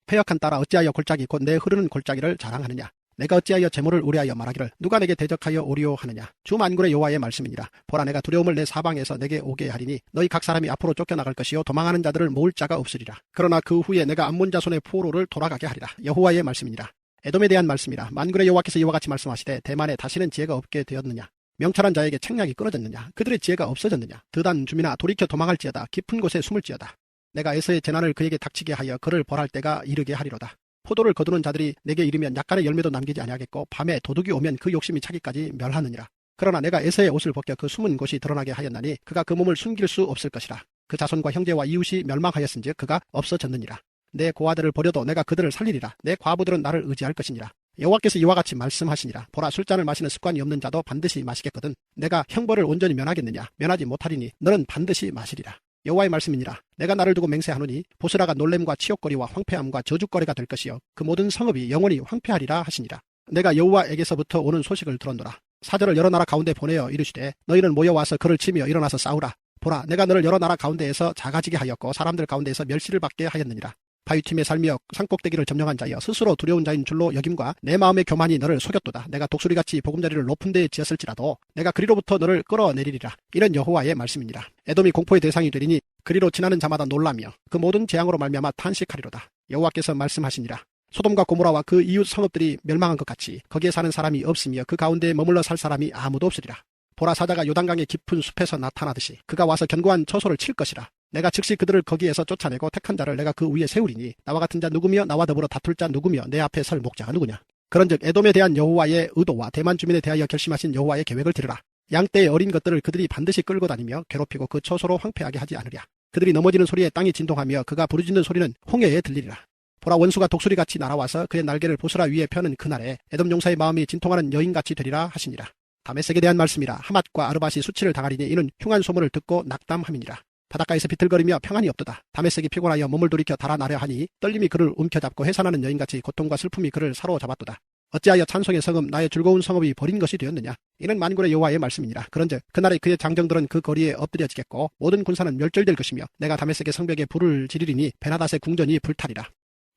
Speaker 1: 패역한 딸아 어찌하여 골짜기 곧 내 흐르는 골짜기를 자랑하느냐. 내가 어찌하여 재물을 우려하여 말하기를 누가 내게 대적하여 오리오 하느냐. 주 만군의 여호와의 말씀이니라. 보라, 내가 두려움을 내 사방에서 내게 오게 하리니 너희 각 사람이 앞으로 쫓겨나갈 것이요 도망하는 자들을 모을 자가 없으리라. 그러나 그 후에 내가 암몬 자손의 포로를 돌아가게 하리라. 여호와의 말씀이니라. 에돔에 대한 말씀이라. 만군의 여호와께서 이와 같이 말씀하시되 대만에 다시는 지혜가 없게 되었느냐. 명철한 자에게 책략이 끊어졌느냐. 그들의 지혜가 없어졌느냐. 드단 주민아 돌이켜 도망할지어다. 깊은 곳에 숨을지어다. 내가 에서의 재난을 그에게 닥치게 하여 그를 벌할 때가 이르게 하리로다. 포도를 거두는 자들이 내게 이르면 약간의 열매도 남기지 아니하겠고 밤에 도둑이 오면 그 욕심이 차기까지 멸하느니라. 그러나 내가 에서의 옷을 벗겨 그 숨은 곳이 드러나게 하였나니 그가 그 몸을 숨길 수 없을 것이라. 그 자손과 형제와 이웃이 멸망하였은즉 그가 없어졌느니라. 내 고아들을 버려도 내가 그들을 살리리라. 내 과부들은 나를 의지할 것이니라. 여호와께서 이와 같이 말씀하시니라. 보라, 술잔을 마시는 습관이 없는 자도 반드시 마시겠거든 내가 형벌을 온전히 면하겠느냐. 면하지 못하리니 너는 반드시 마시리라. 여호와의 말씀이니라. 내가 나를 두고 맹세하노니 보스라가 놀램과 치욕거리와 황폐함과 저주거리가 될 것이요 그 모든 성읍이 영원히 황폐하리라 하시니라. 내가 여호와에게서부터 오는 소식을 들었노라. 사절을 여러 나라 가운데 보내어 이르시되 너희는 모여와서 그를 치며 일어나서 싸우라. 보라, 내가 너를 여러 나라 가운데에서 작아지게 하였고 사람들 가운데에서 멸시를 받게 하였느니라. 바위팀에 살며 산꼭대기를 점령한 자여 스스로 두려운 자인 줄로 여김과 내 마음의 교만이 너를 속였도다. 내가 독수리같이 보금자리를 높은 데에 지었을지라도 내가 그리로부터 너를 끌어내리리라. 이는 여호와의 말씀이니라. 에돔이 공포의 대상이 되리니 그리로 지나는 자마다 놀라며 그 모든 재앙으로 말미암아 탄식하리로다. 여호와께서 말씀하시니라. 소돔과 고모라와 그 이웃 성읍들이 멸망한 것 같이 거기에 사는 사람이 없으며 그 가운데에 머물러 살 사람이 아무도 없으리라. 보라, 사자가 요단강의 깊은 숲에서 나타나듯이 그가 와서 견고한 처소를 칠 것이라. 내가 즉시 그들을 거기에서 쫓아내고 택한 자를 내가 그 위에 세우리니 나와 같은 자 누구며 나와 더불어 다툴 자 누구며 내 앞에 설 목자가 누구냐. 그런즉 에돔에 대한 여호와의 의도와 대만 주민에 대하여 결심하신 여호와의 계획을 들으라. 양떼의 어린 것들을 그들이 반드시 끌고 다니며 괴롭히고 그 처소로 황폐하게 하지 않으랴. 그들이 넘어지는 소리에 땅이 진동하며 그가 부르짖는 소리는 홍해에 들리리라. 보라, 원수가 독수리같이 날아와서 그의 날개를 보스라 위에 펴는 그날에 에돔 용사의 마음이 진통하는 여인같이 되리라 하시니라. 다메섹에 대한 말씀이라. 하맛과 아르밧이 수치를 당하리니 이는 흉한 소문을 듣고 낙담함이니라. 바닷가에서 비틀거리며 평안이 없도다. 다메섹이 피곤하여 몸을 돌이켜 달아나려 하니 떨림이 그를 움켜잡고 해산하는 여인같이 고통과 슬픔이 그를 사로잡았도다. 어찌하여 찬송의 성읍 나의 즐거운 성읍이 버린 것이 되었느냐. 이는 만군의 여호와의 말씀이니라. 그런즉 그날에 그의 장정들은 그 거리에 엎드려지겠고 모든 군사는 멸절될 것이며 내가 다메섹의 성벽에 불을 지르리니 베나닷의 궁전이 불타리라.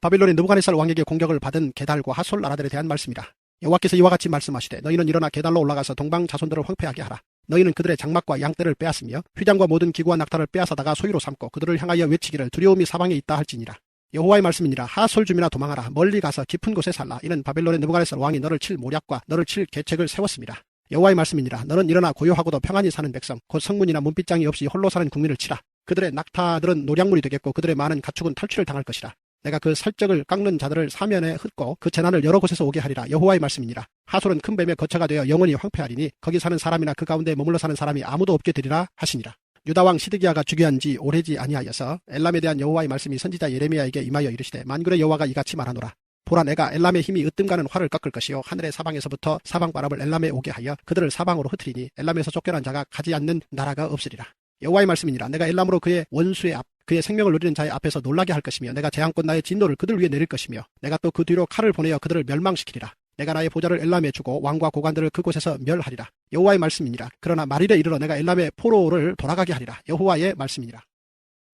Speaker 1: 바빌론의 느부갓네살 왕에게 공격을 받은 게달과 하솔 나라들에 대한 말씀이라. 여호와께서 이와 같이 말씀하시되 너희는 일어나 게달로 올라가서 동방 자손들을 황폐하게 하라. 너희는 그들의 장막과 양떼를 빼앗으며 휘장과 모든 기구와 낙타를 빼앗아다가 소유로 삼고 그들을 향하여 외치기를 두려움이 사방에 있다 할지니라. 여호와의 말씀이니라. 하솔 주민아 도망하라. 멀리 가서 깊은 곳에 살라. 이는 바벨론의 느부갓네살 왕이 너를 칠 모략과 너를 칠 계책을 세웠습니다. 여호와의 말씀이니라. 너는 일어나 고요하고도 평안히 사는 백성 곧 성문이나 문빗장이 없이 홀로 사는 국민을 치라. 그들의 낙타들은 노략물이 되겠고 그들의 많은 가축은 탈취를 당할 것이라. 내가 그 살적을 깎는 자들을 사면에 흩고 그 재난을 여러 곳에서 오게 하리라. 여호와의 말씀이니라. 하솔은 큰 뱀의 거처가 되어 영원히 황폐하리니 거기 사는 사람이나 그 가운데 머물러 사는 사람이 아무도 없게 되리라 하시니라. 유다왕 시드기야가 주교한 지 오래지 아니하여서 엘람에 대한 여호와의 말씀이 선지자 예레미야에게 임하여 이르시되 만군의 여호와가 이같이 말하노라. 보라, 내가 엘람의 힘이 으뜸가는 활을 꺾을 것이요 하늘의 사방에서부터 사방바람을 엘람에 오게 하여 그들을 사방으로 흩으리니 엘람에서 쫓겨난 자가 가지 않는 나라가 없으리라. 여호와의 말씀이니라. 내가 엘람으로 그의 원수의 앞 그의 생명을 누리는 자의 앞에서 놀라게 할 것이며 내가 재앙꽃 나의 진노를 그들 위에 내릴 것이며 내가 또 그 뒤로 칼을 보내어 그들을 멸망시키리라. 내가 나의 보좌를 엘람에 주고 왕과 고관들을 그곳에서 멸하리라. 여호와의 말씀이니라. 그러나 말일에 이르러 내가 엘람의 포로를 돌아가게 하리라. 여호와의 말씀이니라.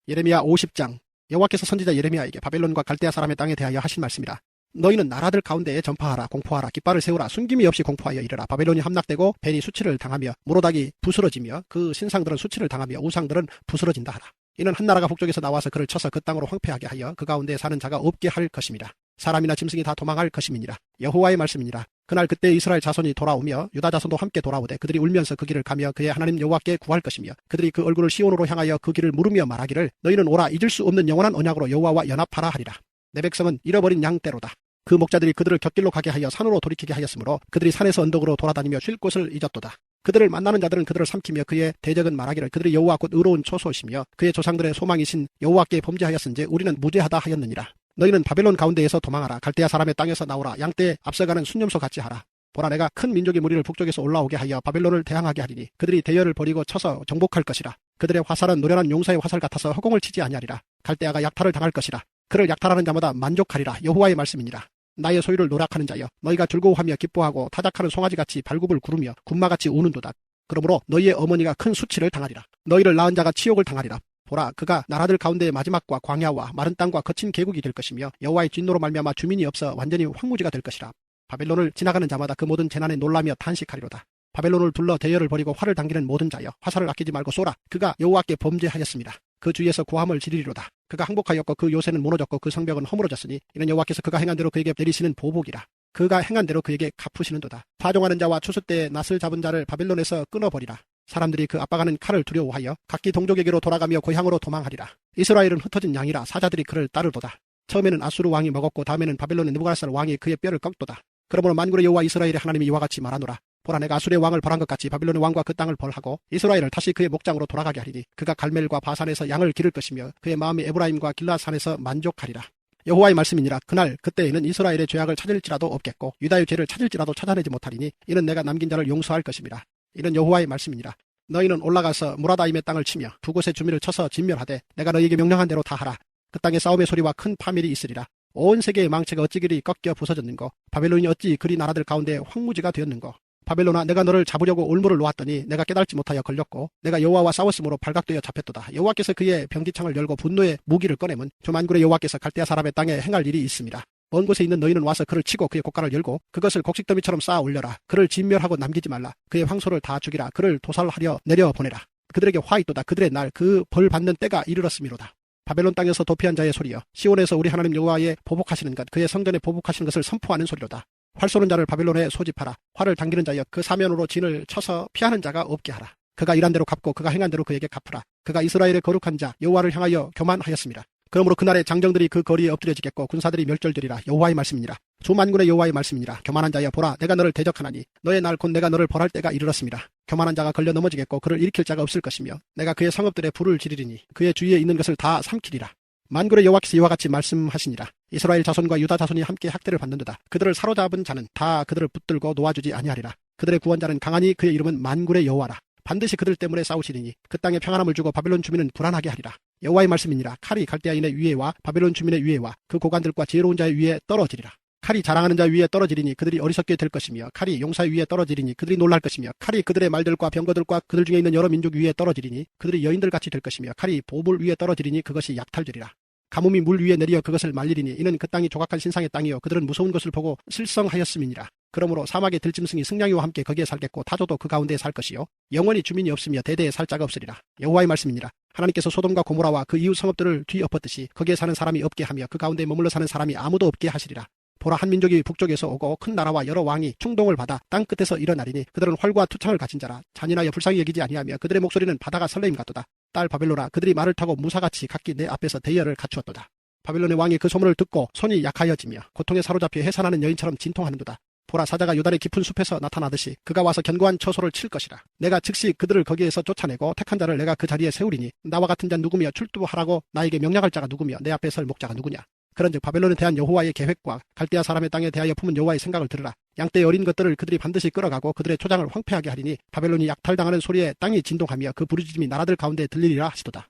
Speaker 1: 예레미야 50장. 여호와께서 선지자 예레미야에게 바벨론과 갈대아 사람의 땅에 대하여 하신 말씀이라. 너희는 나라들 가운데에 전파하라. 공포하라. 깃발을 세우라. 숨김이 없이 공포하여 이르라. 바벨론이 함락되고 벨이 수치를 당하며 모로닥이 부스러지며 그 신상들은 수치를 당하며 우상들은 부스러진다 하라. 이는 한 나라가 북쪽에서 나와서 그를 쳐서 그 땅으로 황폐하게 하여 그 가운데 사는 자가 없게 할 것임이라. 사람이나 짐승이 다 도망할 것임이니라. 여호와의 말씀이니라. 그날 그때 이스라엘 자손이 돌아오며 유다 자손도 함께 돌아오되 그들이 울면서 그 길을 가며 그의 하나님 여호와께 구할 것이며 그들이 그 얼굴을 시온으로 향하여 그 길을 물으며 말하기를 너희는 오라 잊을 수 없는 영원한 언약으로 여호와와 연합하라 하리라. 내 백성은 잃어버린 양떼로다. 그 목자들이 그들을 곁길로 가게 하여 산으로 돌이키게 하였으므로 그들이 산에서 언덕으로 돌아다니며 쉴 곳을 잊었도다. 그들을 만나는 자들은 그들을 삼키며 그의 대적은 말하기를 그들이 여호와 곧 의로운 초소이시며 그의 조상들의 소망이신 여호와께 범죄하였은지 우리는 무죄하다 하였느니라. 너희는 바벨론 가운데에서 도망하라. 갈대아 사람의 땅에서 나오라. 양떼에 앞서가는 순념소 같이 하라. 보라 내가 큰 민족의 무리를 북쪽에서 올라오게 하여 바벨론을 대항하게 하리니 그들이 대열을 벌이고 쳐서 정복할 것이라. 그들의 화살은 노련한 용사의 화살 같아서 허공을 치지 아니하리라. 갈대아가 약탈을 당할 것이라. 그를 약탈하는 자마다 만족하리라. 여호와의 말씀이니라. 나의 소유를 노력하는 자여 너희가 즐거워하며 기뻐하고 타작하는 송아지같이 발굽을 구르며 군마같이 우는도다. 그러므로 너희의 어머니가 큰 수치를 당하리라. 너희를 낳은 자가 치욕을 당하리라. 보라 그가 나라들 가운데의 마지막과 광야와 마른 땅과 거친 계곡이 될 것이며 여호와의 진노로 말미암아 주민이 없어 완전히 황무지가 될 것이라. 바벨론을 지나가는 자마다 그 모든 재난에 놀라며 탄식하리로다. 바벨론을 둘러 대열을 벌이고 활을 당기는 모든 자여 화살을 아끼지 말고 쏘라. 그가 여호와께 범죄하였습니다. 그 주위에서 고함을 지르리로다. 그가 항복하였고 그 요새는 무너졌고 그 성벽은 허물어졌으니 이는 여호와께서 그가 행한 대로 그에게 내리시는 보복이라. 그가 행한 대로 그에게 갚으시는도다. 파종하는 자와 추수 때에 낫을 잡은 자를 바벨론에서 끊어버리라. 사람들이 그 아빠가는 칼을 두려워하여 각기 동족에게로 돌아가며 고향으로 도망하리라. 이스라엘은 흩어진 양이라 사자들이 그를 따르도다. 처음에는 아수르 왕이 먹었고 다음에는 바벨론의 느부갓네살 왕이 그의 뼈를 꺾도다. 그러므로 만군의 여호와 이스라엘의 하나님이 이와 같이 말하노라. 보라 내가 아수르의 왕을 벌한 것 같이 바벨론의 왕과 그 땅을 벌하고 이스라엘을 다시 그의 목장으로 돌아가게 하리니 그가 갈멜과 바산에서 양을 기를 것이며 그의 마음이 에브라임과 길라산에서 만족하리라. 여호와의 말씀이니라. 그날 그때에는 이스라엘의 죄악을 찾을지라도 없겠고 유다의 죄를 찾을지라도 찾아내지 못하리니 이는 내가 남긴 자를 용서할 것임이라. 이는 여호와의 말씀이니라. 너희는 올라가서 무라다임의 땅을 치며 두 곳의 주민을 쳐서 진멸하되 내가 너희에게 명령한 대로 다 하라. 그 땅에 싸움의 소리와 큰 파멸이 있으리라. 온 세계의 망체가 어찌 그리 꺾여 부서졌는고 바벨론이 어찌 그리 나라들 가운데 황무지가 되었는고. 바벨론아 내가 너를 잡으려고 올무를 놓았더니 내가 깨달지 못하여 걸렸고 내가 여호와와 싸웠으므로 발각되어 잡혔도다. 여호와께서 그의 병기창을 열고 분노의 무기를 꺼내면 주 만군의 여호와께서 갈대아 사람의 땅에 행할 일이 있습니다. 먼 곳에 있는 너희는 와서 그를 치고 그의 곡간을 열고 그것을 곡식더미처럼 쌓아 올려라. 그를 진멸하고 남기지 말라. 그의 황소를 다 죽이라. 그를 도살하려 내려보내라. 그들에게 화 있도다. 그들의 날 그 벌 받는 때가 이르렀음이로다. 바벨론 땅에서 도피한 자의 소리여 시온에서 우리 하나님 여호와의 보복하시는 것 그의 성전에 보복하시는 것을 선포하는 소리로다. 활 쏘는 자를 바벨론에 소집하라. 활을 당기는 자여 그 사면으로 진을 쳐서 피하는 자가 없게 하라. 그가 일한 대로 갚고 그가 행한 대로 그에게 갚으라. 그가 이스라엘의 거룩한 자 여호와를 향하여 교만하였습니다. 그러므로 그날에 장정들이 그 거리에 엎드려지겠고 군사들이 멸절되리라. 여호와의 말씀이니라. 주 만군의 여호와의 말씀이니라. 교만한 자여 보라 내가 너를 대적하나니 너의 날 곧 내가 너를 벌할 때가 이르렀습니다. 교만한 자가 걸려 넘어지겠고 그를 일으킬 자가 없을 것이며 내가 그의 성읍들에 불을 지르리니 그의 주위에 있는 것을 다 삼키리라. 만군의 여호와께서 이와 같이 말씀하시니라. 이스라엘 자손과 유다 자손이 함께 학대를 받는도다. 그들을 사로잡은 자는 다 그들을 붙들고 놓아주지 아니하리라. 그들의 구원자는 강하니 그의 이름은 만군의 여호와라. 반드시 그들 때문에 싸우시리니 그 땅에 평안함을 주고 바벨론 주민은 불안하게 하리라. 여호와의 말씀이니라. 칼이 갈대아인의 위에와 바벨론 주민의 위에와 그 고관들과 지혜로운 자의 위에 떨어지리라. 칼이 자랑하는 자 위에 떨어지리니 그들이 어리석게 될 것이며 칼이 용사의 위에 떨어지리니 그들이 놀랄 것이며 칼이 그들의 말들과 병거들과 그들 중에 있는 여러 민족 위에 떨어지리니 그들이 여인들같이 될 것이며 칼이 보물 위에 떨어지리니 그것이 약탈되리라. 가뭄이 물 위에 내려 그것을 말리리니 이는 그 땅이 조각한 신상의 땅이요 그들은 무서운 것을 보고 실성하였음이니라. 그러므로 사막의 들짐승이 승냥이와 함께 거기에 살겠고 타조도 그 가운데에 살 것이요 영원히 주민이 없으며 대대에 살 자가 없으리라. 여호와의 말씀이니라. 하나님께서 소돔과 고모라와 그 이웃 성읍들을 뒤엎었듯이 거기에 사는 사람이 없게 하며 그 가운데 머물러 사는 사람이 아무도 없게 하시리라. 보라 한 민족이 북쪽에서 오고 큰 나라와 여러 왕이 충동을 받아 땅 끝에서 일어나리니 그들은 활과 투창을 가진 자라. 잔인하여 불쌍히 여기지 아니하며 그들의 목소리는 바다가 설레임 같도다. 딸 바벨로나 그들이 말을 타고 무사같이 각기 내 앞에서 대열을 갖추었도다. 바벨론의 왕이 그 소문을 듣고 손이 약하여지며 고통에 사로잡혀 해산하는 여인처럼 진통하는도다. 보라 사자가 요단의 깊은 숲에서 나타나듯이 그가 와서 견고한 처소를 칠 것이라. 내가 즉시 그들을 거기에서 쫓아내고 택한 자를 내가 그 자리에 세우리니 나와 같은 자 누구며 출두하라고 나에게 명령할 자가 누구며 내 앞에 설 목자가 누구냐. 그런즉 바벨론에 대한 여호와의 계획과 갈대아 사람의 땅에 대하여 품은 여호와의 생각을 들으라. 양떼의 어린 것들을 그들이 반드시 끌어가고 그들의 초장을 황폐하게 하리니 바벨론이 약탈당하는 소리에 땅이 진동하며 그 부르짖음이 나라들 가운데 들리리라 하시도다.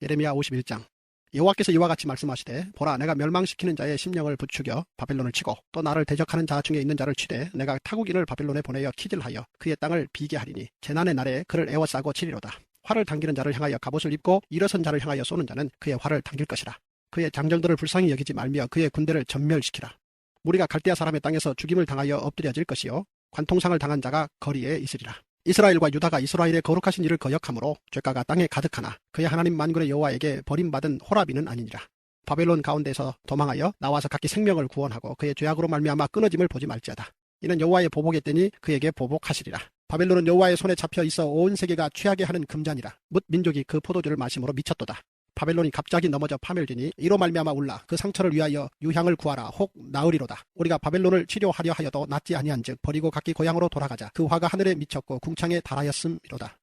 Speaker 1: 예레미야 51장. 여호와께서 이와 같이 말씀하시되 보라 내가 멸망시키는 자의 심령을 부추겨 바벨론을 치고 또 나를 대적하는 자 중에 있는 자를 치되 내가 타국인을 바벨론에 보내어 키질하여 그의 땅을 비게 하리니 재난의 날에 그를 애워싸고 치리로다. 활을 당기는 자를 향하여 갑옷을 입고 일어선 자를 향하여 쏘는 자는 그의 활을 당길 것이라. 그의 장정들을 불쌍히 여기지 말며 그의 군대를 전멸시키라. 무리가 갈대아 사람의 땅에서 죽임을 당하여 엎드려질 것이요 관통상을 당한 자가 거리에 있으리라. 이스라엘과 유다가 이스라엘의 거룩하신 일을 거역함으로 죄가가 땅에 가득하나 그의 하나님 만군의 여호와에게 버림받은 호라비는 아니니라. 바벨론 가운데서 도망하여 나와서 각기 생명을 구원하고 그의 죄악으로 말미암아 끊어짐을 보지 말지어다. 이는 여호와의 보복의 때니 그에게 보복하시리라. 바벨론은 여호와의 손에 잡혀 있어 온 세계가 취하게 하는 금잔이라. 뭇 민족이 그 포도주를 마심으로 미쳤도다. 바벨론이 갑자기 넘어져 파멸되니 이로 말미암아 울라. 그 상처를 위하여 유향을 구하라. 혹 나으리로다. 우리가 바벨론을 치료하려 하여도 낫지 아니한즉 버리고 각기 고향으로 돌아가자. 그 화가 하늘에 미쳤고 궁창에 달하였음이로다.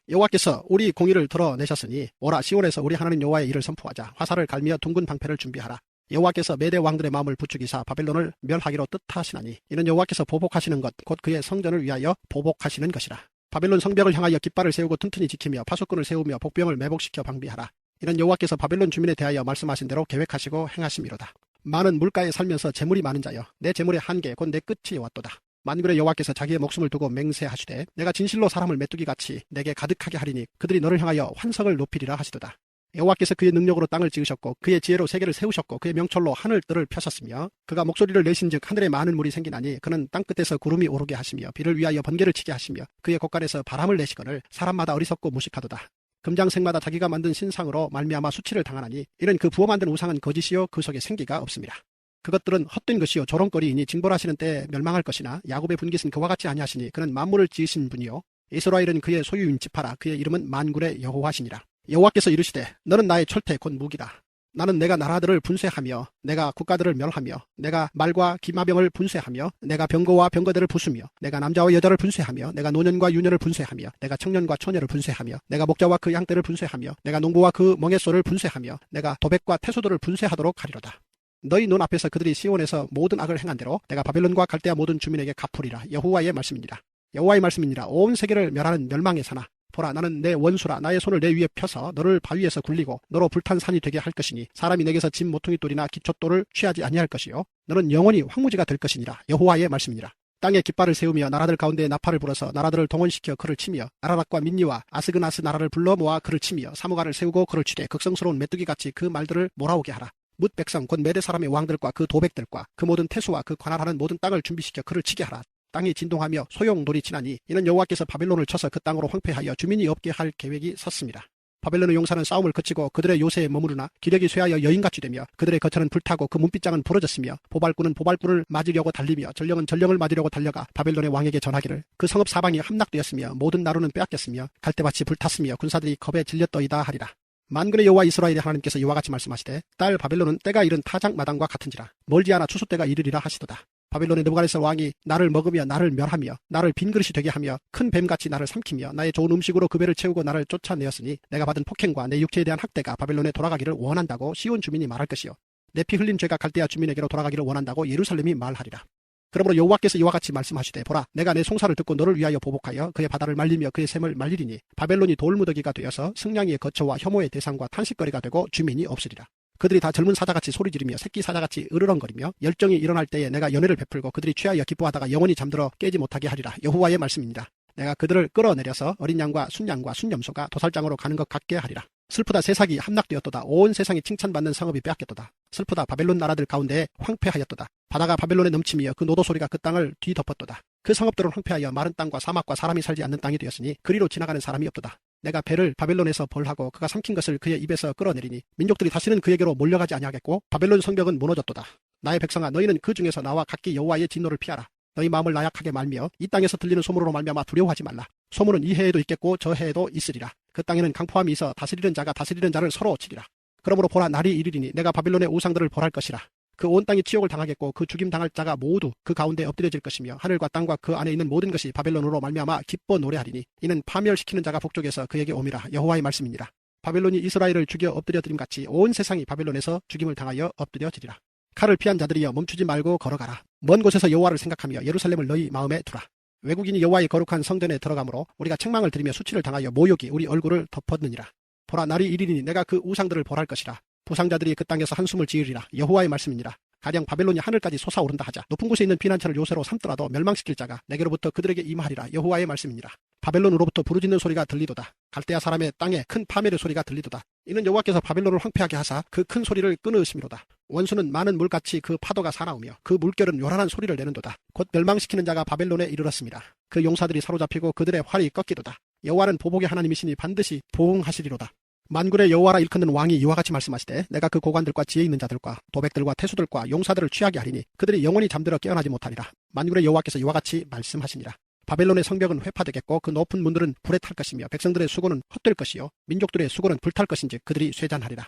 Speaker 1: 여호와께서 우리 공의를 드러내셨으니 오라 시온에서 우리 하나님 여호와의 일을 선포하자. 화살을 갈미어 둥근 방패를 준비하라. 여호와께서 메대 왕들의 마음을 부추기사 바벨론을 멸하기로 뜻하시나니 이는 여호와께서 보복하시는 것 곧 그의 성전을 위하여 보복하시는 것이라. 바벨론 성벽을 향하여 깃발을 세우고 튼튼히 지키며 파수꾼을 세우며 복병을 매복시켜 방비하라. 이는 여호와께서 바벨론 주민에 대하여 말씀하신 대로 계획하시고 행하심이로다. 많은 물가에 살면서 재물이 많은 자여 내 재물의 한계 곧 내 끝이 왔도다. 만군의 여호와께서 자기의 목숨을 두고 맹세하시되 내가 진실로 사람을 메뚜기같이 내게 가득하게 하리니 그들이 너를 향하여 환석을 높이리라 하시도다. 여호와께서 그의 능력으로 땅을 지으셨고 그의 지혜로 세계를 세우셨고 그의 명철로 하늘들을 펴셨으며 그가 목소리를 내신즉 하늘에 많은 물이 생기나니 그는 땅끝에서 구름이 오르게 하시며 비를 위하여 번개를 치게 하시며 그의 곳간에서 바람을 내시거늘 사람마다 어리석고 무식하도다. 금장색마다 자기가 만든 신상으로 말미암아 수치를 당하나니 이는 그 부어 만든 우상은 거짓이요 그 속에 생기가 없습니다. 그것들은 헛된 것이요 조롱거리이니 징벌하시는 때에 멸망할 것이나 야곱의 분깃은 그와 같이 아니하시니 그는 만물을 지으신 분이요 이스라엘은 그의 소유인 지파라. 그의 이름은 만군의 여호와시니라. 여호와께서 이르시되 너는 나의 철퇴 곧 무기라. 나는 내가 나라들을 분쇄하며 내가 국가들을 멸하며 내가 말과 기마병을 분쇄하며 내가 병거와 병거들을 부수며 내가 남자와 여자를 분쇄하며 내가 노년과 유년을 분쇄하며 내가 청년과 처녀를 분쇄하며 내가 목자와 그 양떼를 분쇄하며 내가 농부와 그 멍에소를 분쇄하며 내가 도백과 태소도를 분쇄하도록 하리로다. 너희 눈 앞에서 그들이 시온에서 모든 악을 행한 대로 내가 바벨론과 갈대아 모든 주민에게 갚으리라. 여호와의 말씀이니라. 여호와의 말씀이니라. 온 세계를 멸하는 멸망의 사나 보라 나는 내 원수라. 나의 손을 내 위에 펴서 너를 바위에서 굴리고 너로 불탄 산이 되게 할 것이니 사람이 내게서 진 모퉁이 돌이나 기초돌을 취하지 아니할 것이요 너는 영원히 황무지가 될 것이니라. 여호와의 말씀이니라. 땅에 깃발을 세우며 나라들 가운데 나팔을 불어서 나라들을 동원시켜 그를 치며 아라락과 민니와 아스그나스 나라를 불러 모아 그를 치며 사무가를 세우고 그를 치되 극성스러운 메뚜기같이 그 말들을 몰아오게 하라. 뭇 백성 곧 메대 사람의 왕들과 그 도백들과 그 모든 태수와 그 관할하는 모든 땅을 준비시켜 그를 치게 하라. 땅이 진동하며 소용돌이 치나니 이는 여호와께서 바벨론을 쳐서 그 땅으로 황폐하여 주민이 없게 할 계획이 섰습니다. 바벨론의 용사는 싸움을 그치고 그들의 요새에 머무르나 기력이 쇠하여 여인같이 되며 그들의 거처는 불타고 그 문빗장은 부러졌으며 보발꾼은 보발꾼을 맞으려고 달리며 전령은 전령을 맞으려고 달려가 바벨론의 왕에게 전하기를 그 성읍 사방이 함락되었으며 모든 나루는 빼앗겼으며 갈대밭이 불탔으며 군사들이 겁에 질렸더이다 하리라. 만군의 여호와 이스라엘의 하나님께서 이와 같이 말씀하시되 딸 바벨론은 때가 이른 타작 마당과 같은지라 멀지 않아 추수 때가 이르리라 하시도다. 바벨론의 느부갓네살 왕이 나를 먹으며 나를 멸하며 나를 빈그릇이 되게 하며 큰 뱀같이 나를 삼키며 나의 좋은 음식으로 그 배를 채우고 나를 쫓아내었으니 내가 받은 폭행과 내 육체에 대한 학대가 바벨론에 돌아가기를 원한다고 시온 주민이 말할 것이요 내 피 흘린 죄가 갈대아 주민에게로 돌아가기를 원한다고 예루살렘이 말하리라. 그러므로 여호와께서 이와 같이 말씀하시되 보라 내가 내 송사를 듣고 너를 위하여 보복하여 그의 바다를 말리며 그의 샘을 말리리니 바벨론이 돌무더기가 되어서 승냥이의 거처와 혐오의 대상과 탄식거리가 되고 주민이 없으리라. 그들이 다 젊은 사자같이 소리 지르며 새끼 사자같이 으르렁거리며 열정이 일어날 때에 내가 연회를 베풀고 그들이 취하여 기뻐하다가 영원히 잠들어 깨지 못하게 하리라. 여호와의 말씀입니다. 내가 그들을 끌어내려서 어린 양과 순양과 순염소가 도살장으로 가는 것 같게 하리라. 슬프다 세상이 함락되었도다. 온 세상이 칭찬받는 성읍이 빼앗겼도다. 슬프다 바벨론 나라들 가운데 황폐하였도다. 바다가 바벨론에 넘치며 그 노도 소리가 그 땅을 뒤덮었도다. 그 성읍들은 황폐하여 마른 땅과 사막과 사람이 살지 않는 땅이 되었으니 그리로 지나가는 사람이 없도다. 내가 배를 바벨론에서 벌하고 그가 삼킨 것을 그의 입에서 끌어내리니 민족들이 다시는 그에게로 몰려가지 아니하겠고 바벨론 성벽은 무너졌도다. 나의 백성아 너희는 그 중에서 나와 각기 여호와의 진노를 피하라. 너희 마음을 나약하게 말며 이 땅에서 들리는 소문으로 말미암아 두려워하지 말라. 소문은 이 해에도 있겠고 저 해에도 있으리라. 그 땅에는 강포함이 있어 다스리는 자가 다스리는 자를 서로 치리라. 그러므로 보라 날이 이르리니 내가 바벨론의 우상들을 벌할 것이라. 그 온 땅이 치욕을 당하겠고 그 죽임 당할 자가 모두 그 가운데 엎드려질 것이며 하늘과 땅과 그 안에 있는 모든 것이 바벨론으로 말미암아 기뻐 노래하리니 이는 파멸시키는 자가 북쪽에서 그에게 오미라. 여호와의 말씀이니라. 바벨론이 이스라엘을 죽여 엎드려드림 같이 온 세상이 바벨론에서 죽임을 당하여 엎드려지리라. 칼을 피한 자들이여 멈추지 말고 걸어가라. 먼 곳에서 여호와를 생각하며 예루살렘을 너희 마음에 두라. 외국인이 여호와의 거룩한 성전에 들어가므로 우리가 책망을 들으며 수치를 당하여 모욕이 우리 얼굴을 덮었느니라. 보라 날이 이르리니 내가 그 우상들을 벌할 것이라. 부상자들이 그 땅에서 한숨을 지으리라. 여호와의 말씀이니라. 가령 바벨론이 하늘까지 솟아오른다 하자. 높은 곳에 있는 피난처를 요새로 삼더라도 멸망시킬 자가 내게로부터 그들에게 임하리라. 여호와의 말씀이니라. 바벨론으로부터 부르짖는 소리가 들리도다. 갈대아 사람의 땅에 큰 파멸의 소리가 들리도다. 이는 여호와께서 바벨론을 황폐하게 하사 그 큰 소리를 끊으심이로다. 원수는 많은 물같이 그 파도가 사나우며 그 물결은 요란한 소리를 내는도다. 곧 멸망시키는 자가 바벨론에 이르렀습니다. 그 용사들이 사로잡히고 그들의 활이 꺾이도다. 여호와는 보복의 하나님이시니 반드시 보응하시리로다. 만군의 여호와라 일컫는 왕이 이와 같이 말씀하시되 내가 그 고관들과 지혜 있는 자들과 도백들과 태수들과 용사들을 취하게 하리니 그들이 영원히 잠들어 깨어나지 못하리라. 만군의 여호와께서 이와 같이 말씀하시니라. 바벨론의 성벽은 회파되겠고 그 높은 문들은 불에 탈 것이며 백성들의 수고는 헛될 것이요 민족들의 수고는 불탈 것인즉 그들이 쇠잔하리라.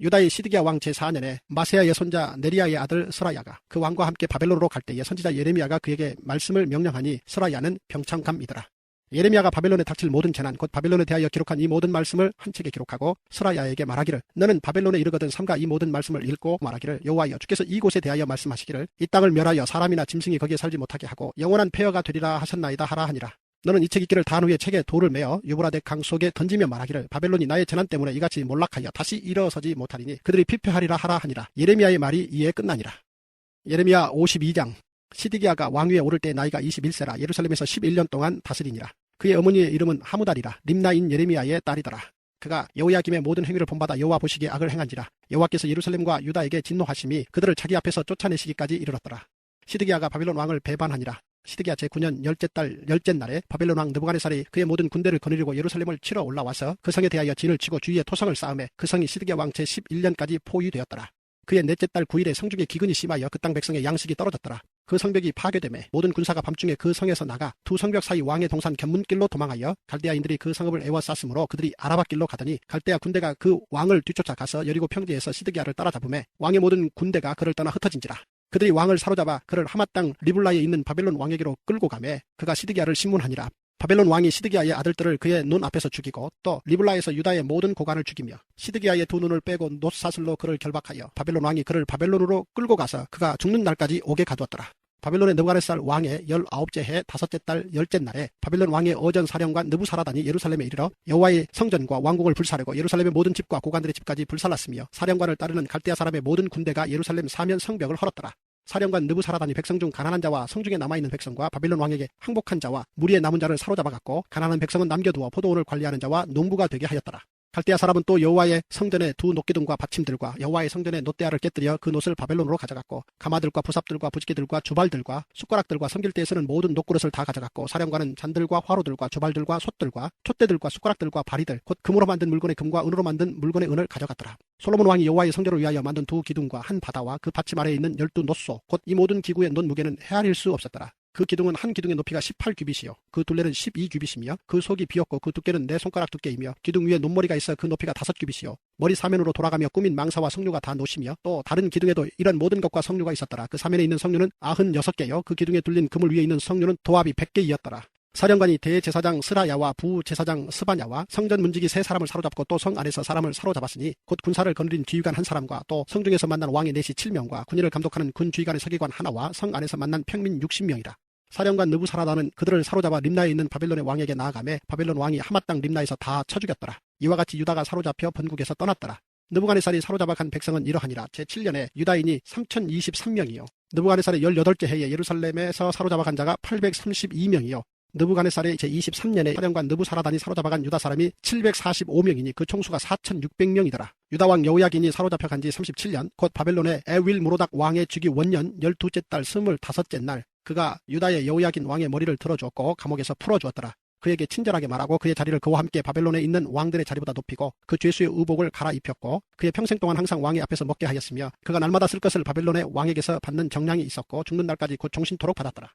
Speaker 1: 유다의 시드기야 왕 제4년에 마세야의 손자 네리야의 아들 스라야가 그 왕과 함께 바벨론으로 갈 때에 선지자 예레미야가 그에게 말씀을 명령하니 스라야는 병창감이더라. 예레미야가 바벨론에 닥칠 모든 재난 곧 바벨론에 대하여 기록한 이 모든 말씀을 한 책에 기록하고 스라야에게 말하기를 너는 바벨론에 이르거든 삼가 이 모든 말씀을 읽고 말하기를 여호와여 주께서 이곳에 대하여 말씀하시기를 이 땅을 멸하여 사람이나 짐승이 거기에 살지 못하게 하고 영원한 폐허가 되리라 하셨나이다 하라 하니라. 너는 이 책 읽기를 단 후에 책에 돌을 메어 유브라데 강 속에 던지며 말하기를 바벨론이 나의 재난 때문에 이같이 몰락하여 다시 일어서지 못하리니 그들이 피폐하리라 하라 하니라. 예레미야의 말이 이에 끝나니라. 예레미야 52장. 시드기야가 왕위에 오를 때 나이가 21세라 예루살렘에서 11년 동안 다스리니라. 그의 어머니의 이름은 하무달이라 림나인 예레미야의 딸이더라. 그가 여호야김의 모든 행위를 본받아 여호와 보시기에 악을 행한지라 여호와께서 예루살렘과 유다에게 진노하심이 그들을 자기 앞에서 쫓아내시기까지 이르렀더라. 시드기야가 바벨론 왕을 배반하니라. 시드기야 제9년 열째 달 열째 날에 바벨론 왕 느부갓네살이 그의 모든 군대를 거느리고 예루살렘을 치러 올라와서 그 성에 대하여 진을 치고 주위에 토성을 쌓음에 그 성이 시드기야 왕 제11년까지 포위되었더라. 그의 넷째 달 9일에 성중에 기근이 심하여 그 땅 백성의 양식이 떨어졌더라. 그 성벽이 파괴되매 모든 군사가 밤중에 그 성에서 나가 두 성벽 사이 왕의 동산 견문길로 도망하여 갈대아인들이 그 성읍을 에워쌌으므로 그들이 아라바길로 가더니 갈대아 군대가 그 왕을 뒤쫓아 가서 여리고 평지에서 시드기야를 따라잡음에 왕의 모든 군대가 그를 떠나 흩어진지라. 그들이 왕을 사로잡아 그를 하맛 땅 리블라에 있는 바벨론 왕에게로 끌고 가매 그가 시드기야를 심문하니라. 바벨론 왕이 시드기야의 아들들을 그의 눈 앞에서 죽이고 또 리블라에서 유다의 모든 고관을 죽이며 시드기야의 두 눈을 빼고 놋사슬로 그를 결박하여 바벨론 왕이 그를 바벨론으로 끌고 가서 그가 죽는 날까지 옥에 가두었더라. 바벨론의 느부갓네살 왕의 19째 해 5째 달 10째 날에 바벨론 왕의 어전 사령관 느부사라단이 예루살렘에 이르러 여호와의 성전과 왕궁을 불사르고 예루살렘의 모든 집과 고관들의 집까지 불살랐으며 사령관을 따르는 갈대아 사람의 모든 군대가 예루살렘 사면 성벽을 헐었더라. 사령관 느부사라단이 백성 중 가난한 자와 성중에 남아있는 백성과 바벨론 왕에게 항복한 자와 무리에 남은 자를 사로잡아갔고 가난한 백성은 남겨두어 포도원을 관리하는 자와 농부가 되게 하였더라. 갈대아 사람은 또 여호와의 성전의 두 놋기둥과 받침들과 여호와의 성전의 놋대야를 깨뜨려 그 놋을 바벨론으로 가져갔고 가마들과 부삽들과 부지기들과 주발들과 숟가락들과 섬길 때에 쓰는 모든 놋그릇을 다 가져갔고 사령관은 잔들과 화로들과 주발들과 솥들과 촛대들과 숟가락들과 바리들 곧 금으로 만든 물건의 금과 은으로 만든 물건의 은을 가져갔더라. 솔로몬 왕이 여호와의 성전을 위하여 만든 두 기둥과 한 바다와 그 받침 아래에 있는 12놋소 곧 이 모든 기구의 놋 무게는 헤아릴 수 없었더라. 그 기둥은 한 기둥의 높이가 18규빗이요 그 둘레는 12규빗이며 그 속이 비었고 그 두께는 4손가락 두께이며 기둥 위에 놋머리가 있어 그 높이가 5규빗이요 머리 사면으로 돌아가며 꾸민 망사와 성류가 다 놋이며 또 다른 기둥에도 이런 모든 것과 성류가 있었더라. 그 사면에 있는 성류는 96개요 그 기둥에 둘린 그물 위에 있는 성류는 도합이 100개이었더라. 사령관이 대제사장 스라야와 부제사장 스바냐와 성전 문지기 3사람을 사로잡고 또 성 안에서 사람을 사로잡았으니 곧 군사를 거느린 지휘관 1사람과 또 성중에서 만난 왕의 내시 7명과 군인을 감독하는 군 지휘관의 서기관 하나와 성 안에서 만난 평민 60명이라. 사령관 느부사라단은 그들을 사로잡아 림나에 있는 바벨론의 왕에게 나아가매 바벨론 왕이 하맛 땅 림나에서 다 쳐 죽였더라. 이와 같이 유다가 사로잡혀 본국에서 떠났더라. 느부갓네살이 사로잡아 간 백성은 이러하니라. 제7년에 유다인이 3023명이요 느부갓네살의 18째 해에 예루살렘에서 사로잡아 간 자가 832명이요 느부갓네살의 제23년에 사령관 느부사라단이 사로잡아간 유다 사람이 745명이니 그 총수가 4600명이더라. 유다왕 여호야긴이 사로잡혀 간 지 37년 곧 바벨론의 에윌 무로닥 왕의 즉위 원년 12째 달 25째 날 그가 유다의 여호야긴 왕의 머리를 들어주었고 감옥에서 풀어주었더라. 그에게 친절하게 말하고 그의 자리를 그와 함께 바벨론에 있는 왕들의 자리보다 높이고 그 죄수의 의복을 갈아입혔고 그의 평생 동안 항상 왕의 앞에서 먹게 하였으며 그가 날마다 쓸 것을 바벨론의 왕에게서 받는 정량이 있었고 죽는 날까지 곧 종신토록 받았더라.